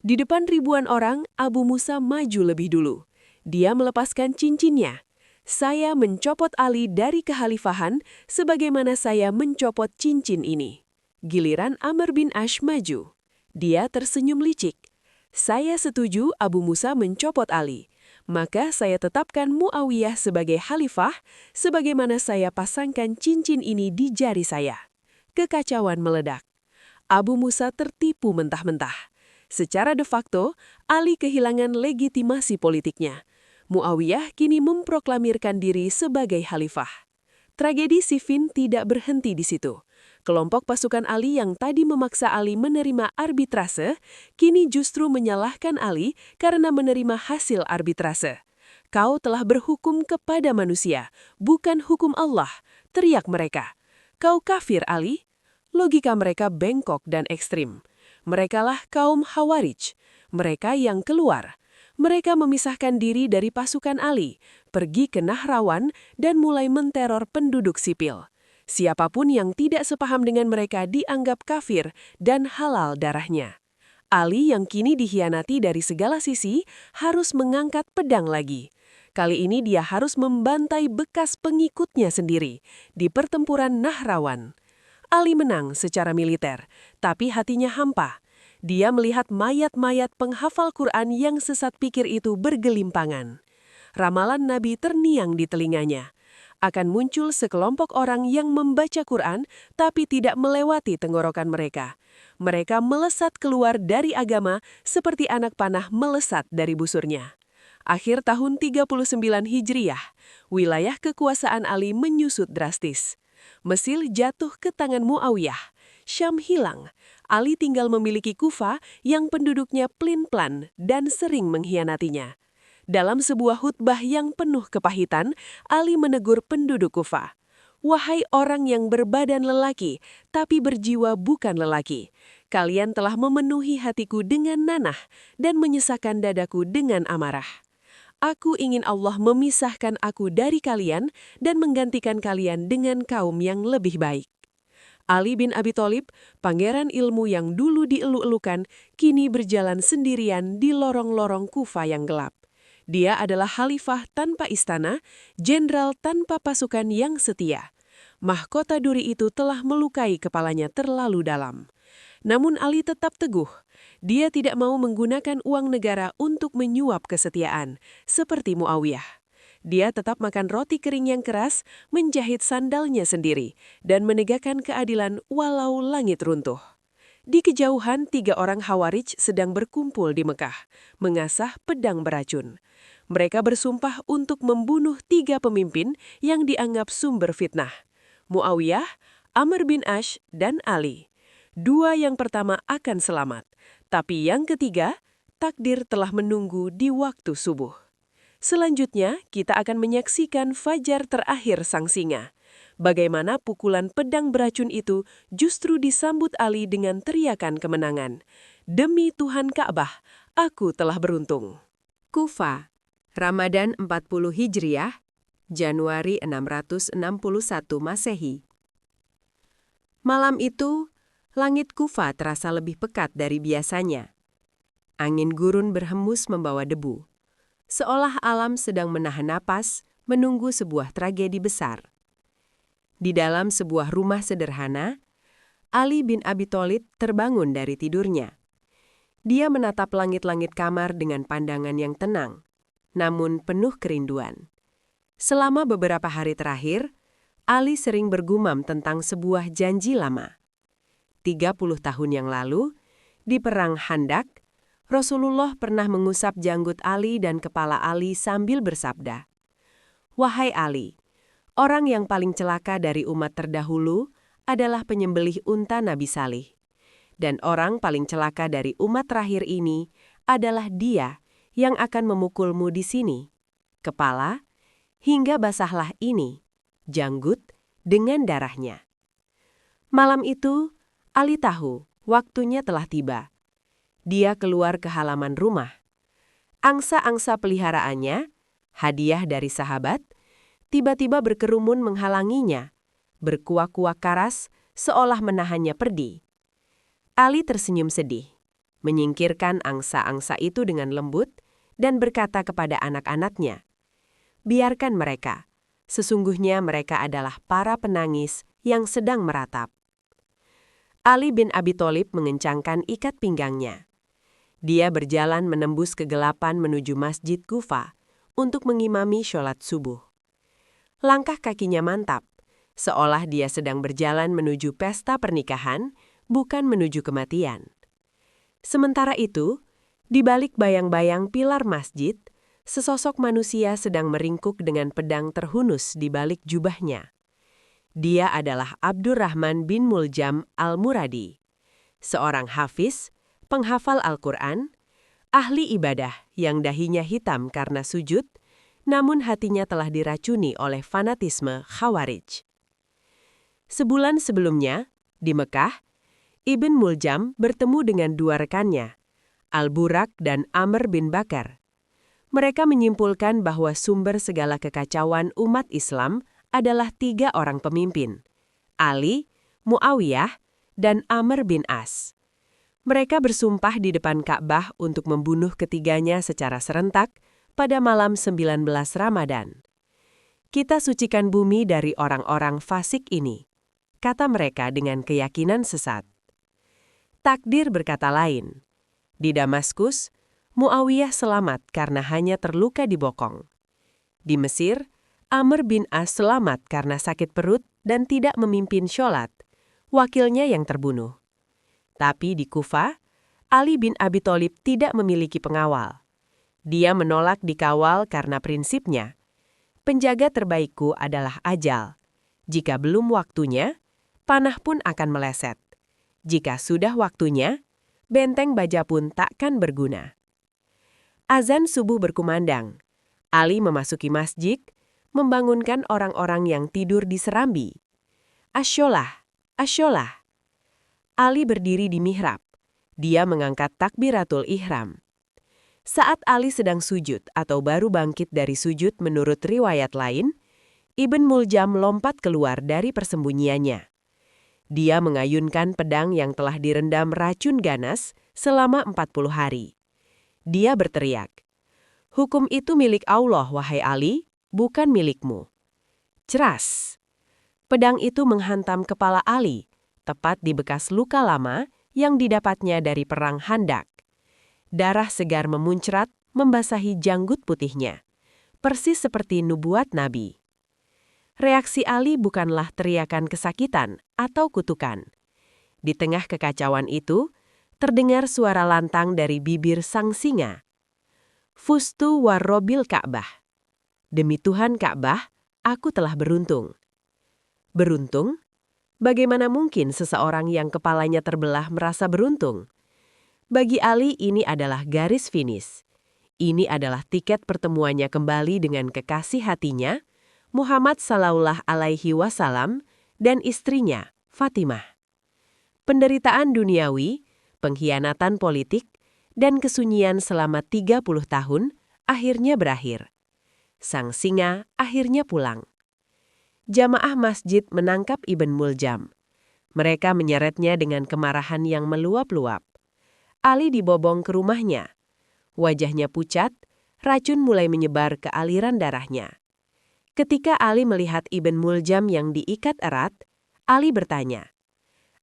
Di depan ribuan orang, Abu Musa maju lebih dulu. Dia melepaskan cincinnya. "Saya mencopot Ali dari kekhalifahan sebagaimana saya mencopot cincin ini." Giliran Amr bin Ash maju. Dia tersenyum licik. "Saya setuju Abu Musa mencopot Ali. Maka saya tetapkan Muawiyah sebagai khalifah sebagaimana saya pasangkan cincin ini di jari saya." Kekacauan meledak. Abu Musa tertipu mentah-mentah. Secara de facto, Ali kehilangan legitimasi politiknya. Muawiyah kini memproklamirkan diri sebagai khalifah. Tragedi Siffin tidak berhenti di situ. Kelompok pasukan Ali yang tadi memaksa Ali menerima arbitrase, kini justru menyalahkan Ali karena menerima hasil arbitrase. "Kau telah berhukum kepada manusia, bukan hukum Allah," teriak mereka. "Kau kafir, Ali?" Logika mereka bengkok dan ekstrim. Merekalah kaum Khawarij, mereka yang keluar. Mereka memisahkan diri dari pasukan Ali, pergi ke Nahrawan, dan mulai menteror penduduk sipil. Siapapun yang tidak sepaham dengan mereka dianggap kafir dan halal darahnya. Ali yang kini dikhianati dari segala sisi harus mengangkat pedang lagi. Kali ini dia harus membantai bekas pengikutnya sendiri di pertempuran Nahrawan. Ali menang secara militer, tapi hatinya hampa. Dia melihat mayat-mayat penghafal Quran yang sesat pikir itu bergelimpangan. Ramalan Nabi terniang di telinganya. Akan muncul sekelompok orang yang membaca Quran tapi tidak melewati tenggorokan mereka. Mereka melesat keluar dari agama seperti anak panah melesat dari busurnya. Akhir tahun 39 Hijriyah, wilayah kekuasaan Ali menyusut drastis. Mesir jatuh ke tangan Muawiyah, Syam hilang, Ali tinggal memiliki Kufa yang penduduknya plin-plan dan sering mengkhianatinya. Dalam sebuah khutbah yang penuh kepahitan, Ali menegur penduduk Kufa. Wahai orang yang berbadan lelaki, tapi berjiwa bukan lelaki. Kalian telah memenuhi hatiku dengan nanah dan menyesakkan dadaku dengan amarah. Aku ingin Allah memisahkan aku dari kalian dan menggantikan kalian dengan kaum yang lebih baik. Ali bin Abi Thalib, pangeran ilmu yang dulu dielu-elukan, kini berjalan sendirian di lorong-lorong Kufa yang gelap. Dia adalah khalifah tanpa istana, jenderal tanpa pasukan yang setia. Mahkota duri itu telah melukai kepalanya terlalu dalam. Namun Ali tetap teguh. Dia tidak mau menggunakan uang negara untuk menyuap kesetiaan, seperti Muawiyah. Dia tetap makan roti kering yang keras, menjahit sandalnya sendiri, dan menegakkan keadilan walau langit runtuh. Di kejauhan, 3 orang Khawarij sedang berkumpul di Mekah, mengasah pedang beracun. Mereka bersumpah untuk membunuh 3 pemimpin yang dianggap sumber fitnah. Muawiyah, Amr bin Ash, dan Ali. 2 yang pertama akan selamat, tapi yang ketiga, takdir telah menunggu di waktu subuh. Selanjutnya, kita akan menyaksikan fajar terakhir sang singa. Bagaimana pukulan pedang beracun itu justru disambut Ali dengan teriakan kemenangan. Demi Tuhan Ka'bah, aku telah beruntung. Kufa, Ramadan 40 Hijriah, Januari 661 Masehi. Malam itu, langit Kufa terasa lebih pekat dari biasanya. Angin gurun berhembus membawa debu. Seolah alam sedang menahan napas, menunggu sebuah tragedi besar. Di dalam sebuah rumah sederhana, Ali bin Abi Thalib terbangun dari tidurnya. Dia menatap langit-langit kamar dengan pandangan yang tenang, namun penuh kerinduan. Selama beberapa hari terakhir, Ali sering bergumam tentang sebuah janji lama. 30 tahun yang lalu, di Perang Khandaq, Rasulullah pernah mengusap janggut Ali dan kepala Ali sambil bersabda, "Wahai Ali, orang yang paling celaka dari umat terdahulu adalah penyembelih unta Nabi Salih. Dan orang paling celaka dari umat terakhir ini adalah dia yang akan memukulmu di sini, kepala, hingga basahlah ini, janggut, dengan darahnya." Malam itu, Ali tahu waktunya telah tiba. Dia keluar ke halaman rumah. Angsa-angsa peliharaannya, hadiah dari sahabat, tiba-tiba berkerumun menghalanginya, berkuak-kuak karas seolah menahannya pergi. Ali tersenyum sedih, menyingkirkan angsa-angsa itu dengan lembut dan berkata kepada anak-anaknya, "Biarkan mereka, sesungguhnya mereka adalah para penangis yang sedang meratap." Ali bin Abi Thalib mengencangkan ikat pinggangnya. Dia berjalan menembus kegelapan menuju Masjid Kufa untuk mengimami sholat subuh. Langkah kakinya mantap, seolah dia sedang berjalan menuju pesta pernikahan, bukan menuju kematian. Sementara itu, di balik bayang-bayang pilar masjid, sesosok manusia sedang meringkuk dengan pedang terhunus di balik jubahnya. Dia adalah Abdurrahman bin Muljam al-Muradi, seorang hafiz, penghafal Al-Quran, ahli ibadah yang dahinya hitam karena sujud, namun hatinya telah diracuni oleh fanatisme Khawarij. Sebulan sebelumnya, di Mekah, Ibn Muljam bertemu dengan 2 rekannya, Al-Burak dan Amr bin Bakar. Mereka menyimpulkan bahwa sumber segala kekacauan umat Islam adalah 3 orang pemimpin, Ali, Muawiyah, dan Amr bin As. Mereka bersumpah di depan Ka'bah untuk membunuh ketiganya secara serentak pada malam 19 Ramadan. "Kita sucikan bumi dari orang-orang fasik ini," kata mereka dengan keyakinan sesat. Takdir berkata lain. Di Damaskus, Muawiyah selamat karena hanya terluka di bokong. Di Mesir, Amr bin As selamat karena sakit perut dan tidak memimpin sholat, wakilnya yang terbunuh. Tapi di Kufa, Ali bin Abi Thalib tidak memiliki pengawal. Dia menolak dikawal karena prinsipnya, penjaga terbaikku adalah ajal. Jika belum waktunya, panah pun akan meleset. Jika sudah waktunya, benteng baja pun takkan berguna. Azan subuh berkumandang. Ali memasuki masjid, membangunkan orang-orang yang tidur di serambi. Asyolah, asyolah. Ali berdiri di mihrab. Dia mengangkat takbiratul ihram. Saat Ali sedang sujud atau baru bangkit dari sujud menurut riwayat lain, Ibn Muljam lompat keluar dari persembunyiannya. Dia mengayunkan pedang yang telah direndam racun ganas selama 40 hari. Dia berteriak, "Hukum itu milik Allah, wahai Ali, bukan milikmu." Ceras. Pedang itu menghantam kepala Ali, tepat di bekas luka lama yang didapatnya dari perang Handak. Darah segar memuncrat, membasahi janggut putihnya, persis seperti nubuat Nabi. Reaksi Ali bukanlah teriakan kesakitan atau kutukan. Di tengah kekacauan itu, terdengar suara lantang dari bibir sang singa. Fustu warrobil Ka'bah. Demi Tuhan Ka'bah, aku telah beruntung. Beruntung? Bagaimana mungkin seseorang yang kepalanya terbelah merasa beruntung? Bagi Ali ini adalah garis finish. Ini adalah tiket pertemuannya kembali dengan kekasih hatinya, Muhammad Sallallahu Alaihi Wasallam, dan istrinya, Fatimah. Penderitaan duniawi, pengkhianatan politik, dan kesunyian selama 30 tahun akhirnya berakhir. Sang singa akhirnya pulang. Jamaah masjid menangkap Ibn Muljam. Mereka menyeretnya dengan kemarahan yang meluap-luap. Ali dibobong ke rumahnya. Wajahnya pucat, racun mulai menyebar ke aliran darahnya. Ketika Ali melihat Ibn Muljam yang diikat erat, Ali bertanya,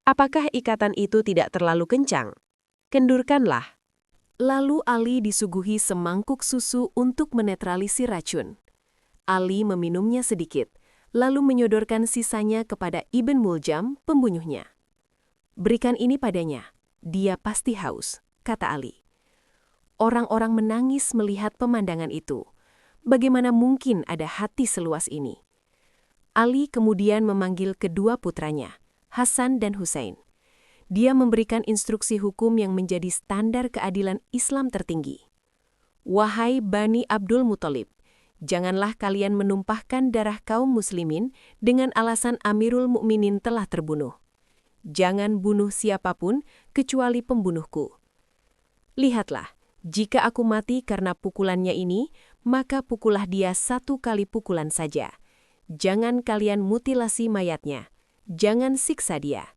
"Apakah ikatan itu tidak terlalu kencang? Kendurkanlah." Lalu Ali disuguhi semangkuk susu untuk menetralisir racun. Ali meminumnya sedikit, lalu menyodorkan sisanya kepada Ibn Muljam, pembunuhnya. "Berikan ini padanya. Dia pasti haus," kata Ali. Orang-orang menangis melihat pemandangan itu. Bagaimana mungkin ada hati seluas ini? Ali kemudian memanggil kedua putranya, Hasan dan Husain. Dia memberikan instruksi hukum yang menjadi standar keadilan Islam tertinggi. "Wahai Bani Abdul Muthalib, janganlah kalian menumpahkan darah kaum muslimin dengan alasan Amirul Mukminin telah terbunuh. Jangan bunuh siapapun kecuali pembunuhku. Lihatlah, jika aku mati karena pukulannya ini, maka pukullah dia 1 kali pukulan saja. Jangan kalian mutilasi mayatnya. Jangan siksa dia."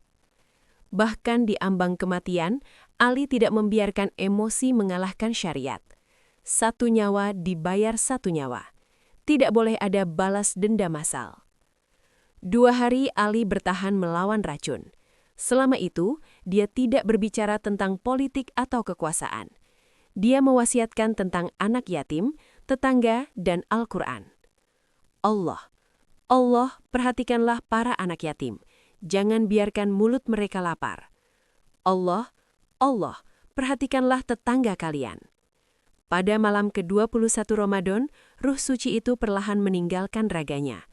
Bahkan di ambang kematian, Ali tidak membiarkan emosi mengalahkan syariat. 1 nyawa dibayar 1 nyawa. Tidak boleh ada balas denda massal. 2 hari Ali bertahan melawan racun. Selama itu, dia tidak berbicara tentang politik atau kekuasaan. Dia mewasiatkan tentang anak yatim, tetangga, dan Al-Quran. Allah, perhatikanlah para anak yatim. Jangan biarkan mulut mereka lapar. Allah, perhatikanlah tetangga kalian. Pada malam ke-21 Ramadan, ruh suci itu perlahan meninggalkan raganya.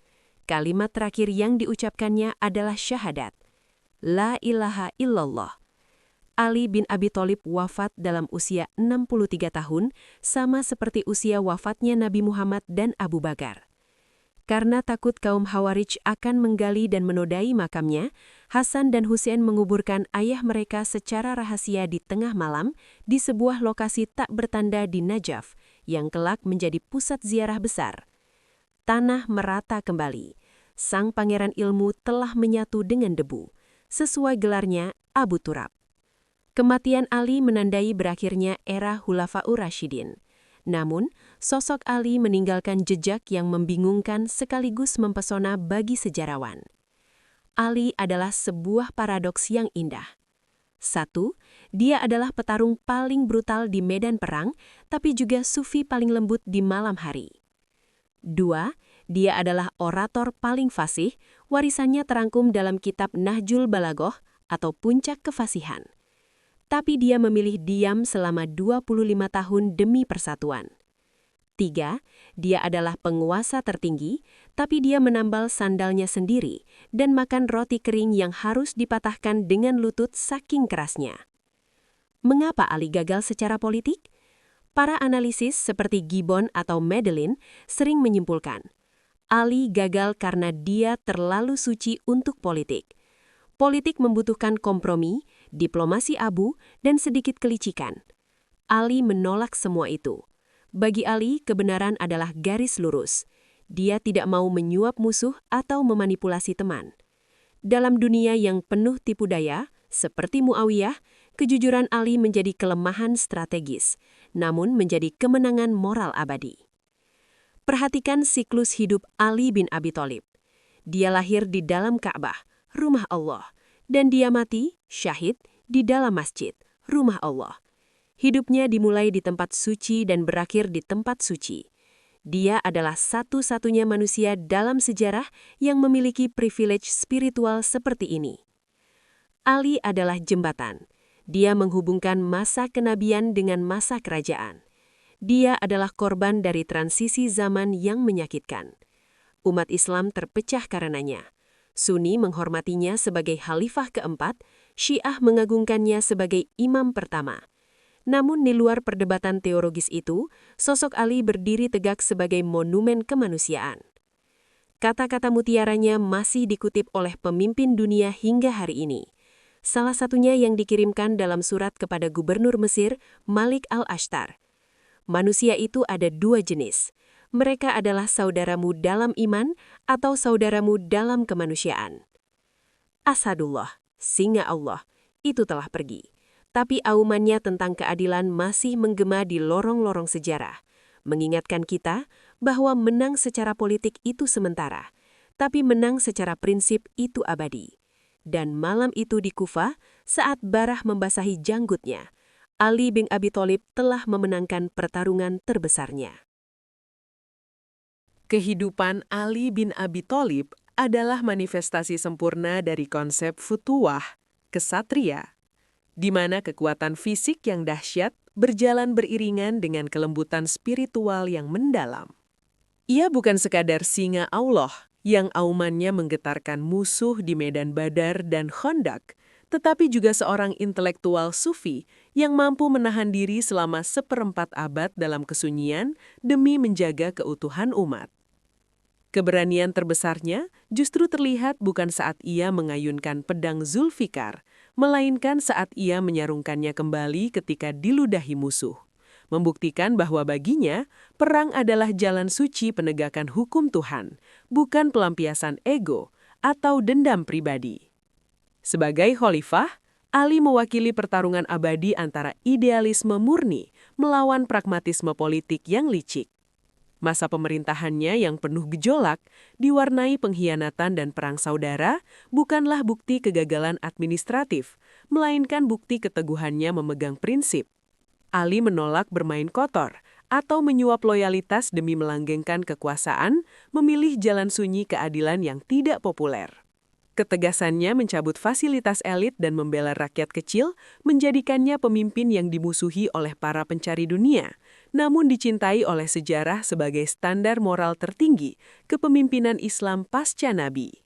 Kalimat terakhir yang diucapkannya adalah syahadat. La ilaha illallah. Ali bin Abi Thalib wafat dalam usia 63 tahun, sama seperti usia wafatnya Nabi Muhammad dan Abu Bakar. Karena takut kaum Khawarij akan menggali dan menodai makamnya, Hasan dan Husain menguburkan ayah mereka secara rahasia di tengah malam di sebuah lokasi tak bertanda di Najaf, yang kelak menjadi pusat ziarah besar. Tanah merata kembali. Sang pangeran ilmu telah menyatu dengan debu. Sesuai gelarnya Abu Turab. Kematian Ali menandai berakhirnya era Khulafaur Rasyidin. Namun, sosok Ali meninggalkan jejak yang membingungkan sekaligus mempesona bagi sejarawan. Ali adalah sebuah paradoks yang indah. 1, dia adalah petarung paling brutal di medan perang, tapi juga sufi paling lembut di malam hari. 2, dia adalah orator paling fasih, warisannya terangkum dalam kitab Nahjul Balaghah atau Puncak Kefasihan. tapi dia memilih diam selama 25 tahun demi persatuan. 3. Dia adalah penguasa tertinggi, tapi dia menambal sandalnya sendiri dan makan roti kering yang harus dipatahkan dengan lutut saking kerasnya. Mengapa Ali gagal secara politik? Para analisis seperti Gibbon atau Madeline sering menyimpulkan, Ali gagal karena dia terlalu suci untuk politik. Politik membutuhkan kompromi, diplomasi abu, dan sedikit kelicikan. Ali menolak semua itu. Bagi Ali, kebenaran adalah garis lurus. Dia tidak mau menyuap musuh atau memanipulasi teman. Dalam dunia yang penuh tipu daya, seperti Muawiyah, kejujuran Ali menjadi kelemahan strategis, namun menjadi kemenangan moral abadi. Perhatikan siklus hidup Ali bin Abi Thalib. Dia lahir di dalam Ka'bah, rumah Allah, dan dia mati, syahid, di dalam masjid, rumah Allah. Hidupnya dimulai di tempat suci dan berakhir di tempat suci. Dia adalah satu-satunya manusia dalam sejarah yang memiliki privilege spiritual seperti ini. Ali adalah jembatan. Dia menghubungkan masa kenabian dengan masa kerajaan. Dia adalah korban dari transisi zaman yang menyakitkan. Umat Islam terpecah karenanya. Sunni menghormatinya sebagai khalifah keempat, Syiah mengagungkannya sebagai imam pertama. Namun di luar perdebatan teologis itu, sosok Ali berdiri tegak sebagai monumen kemanusiaan. Kata-kata mutiaranya masih dikutip oleh pemimpin dunia hingga hari ini. Salah satunya yang dikirimkan dalam surat kepada Gubernur Mesir, Malik al-Ashtar. Manusia itu ada dua jenis. Mereka adalah saudaramu dalam iman atau saudaramu dalam kemanusiaan. Asadullah, singa Allah, itu telah pergi. Tapi aumannya tentang keadilan masih menggema di lorong-lorong sejarah, mengingatkan kita bahwa menang secara politik itu sementara, tapi menang secara prinsip itu abadi. Dan malam itu di Kufah, saat Barah membasahi janggutnya, Ali bin Abi Thalib telah memenangkan pertarungan terbesarnya. Kehidupan Ali bin Abi Thalib adalah manifestasi sempurna dari konsep futuwah, kesatria, di mana kekuatan fisik yang dahsyat berjalan beriringan dengan kelembutan spiritual yang mendalam. Ia bukan sekadar singa Allah yang aumannya menggetarkan musuh di medan Badar dan Khandaq, tetapi juga seorang intelektual sufi yang mampu menahan diri selama 1/4 abad dalam kesunyian demi menjaga keutuhan umat. Keberanian terbesarnya justru terlihat bukan saat ia mengayunkan pedang Zulfikar, melainkan saat ia menyarungkannya kembali ketika diludahi musuh, membuktikan bahwa baginya perang adalah jalan suci penegakan hukum Tuhan, bukan pelampiasan ego atau dendam pribadi. Sebagai khalifah, Ali mewakili pertarungan abadi antara idealisme murni melawan pragmatisme politik yang licik. Masa pemerintahannya yang penuh gejolak, diwarnai pengkhianatan dan perang saudara, bukanlah bukti kegagalan administratif, melainkan bukti keteguhannya memegang prinsip. Ali menolak bermain kotor atau menyuap loyalitas demi melanggengkan kekuasaan, memilih jalan sunyi keadilan yang tidak populer. Ketegasannya mencabut fasilitas elit dan membela rakyat kecil menjadikannya pemimpin yang dimusuhi oleh para pencari dunia, namun dicintai oleh sejarah sebagai standar moral tertinggi kepemimpinan Islam pasca Nabi.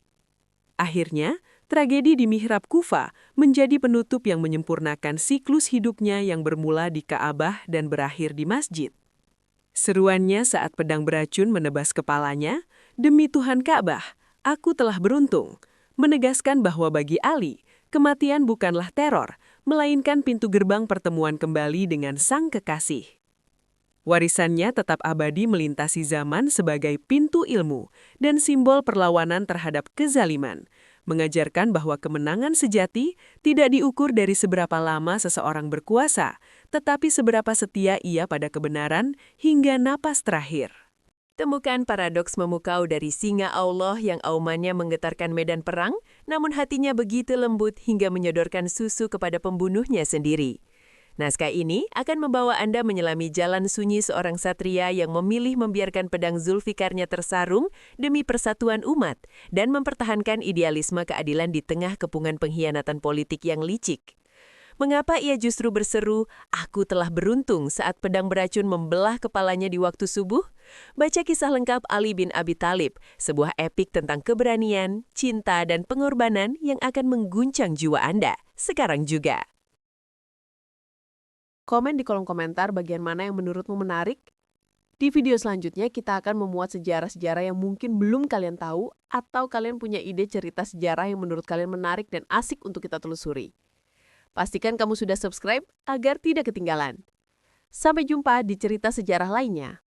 Akhirnya, tragedi di mihrab Kufah menjadi penutup yang menyempurnakan siklus hidupnya yang bermula di Ka'bah dan berakhir di masjid. Seruannya saat pedang beracun menebas kepalanya, "Demi Tuhan Ka'bah, aku telah beruntung," menegaskan bahwa bagi Ali, kematian bukanlah teror, melainkan pintu gerbang pertemuan kembali dengan sang kekasih. Warisannya tetap abadi melintasi zaman sebagai pintu ilmu dan simbol perlawanan terhadap kezaliman, mengajarkan bahwa kemenangan sejati tidak diukur dari seberapa lama seseorang berkuasa, tetapi seberapa setia ia pada kebenaran hingga napas terakhir. Temukan paradoks memukau dari singa Allah yang aumannya menggetarkan medan perang, namun hatinya begitu lembut hingga menyodorkan susu kepada pembunuhnya sendiri. Naskah ini akan membawa Anda menyelami jalan sunyi seorang satria yang memilih membiarkan pedang Zulfikarnya tersarung demi persatuan umat dan mempertahankan idealisme keadilan di tengah kepungan pengkhianatan politik yang licik. Mengapa ia justru berseru, "Aku telah beruntung" saat pedang beracun membelah kepalanya di waktu subuh? Baca kisah lengkap Ali bin Abi Thalib, sebuah epik tentang keberanian, cinta, dan pengorbanan yang akan mengguncang jiwa Anda sekarang juga. Komen di kolom komentar bagian mana yang menurutmu menarik. Di video selanjutnya kita akan memuat sejarah-sejarah yang mungkin belum kalian tahu atau kalian punya ide cerita sejarah yang menurut kalian menarik dan asik untuk kita telusuri. Pastikan kamu sudah subscribe agar tidak ketinggalan. Sampai jumpa di cerita sejarah lainnya.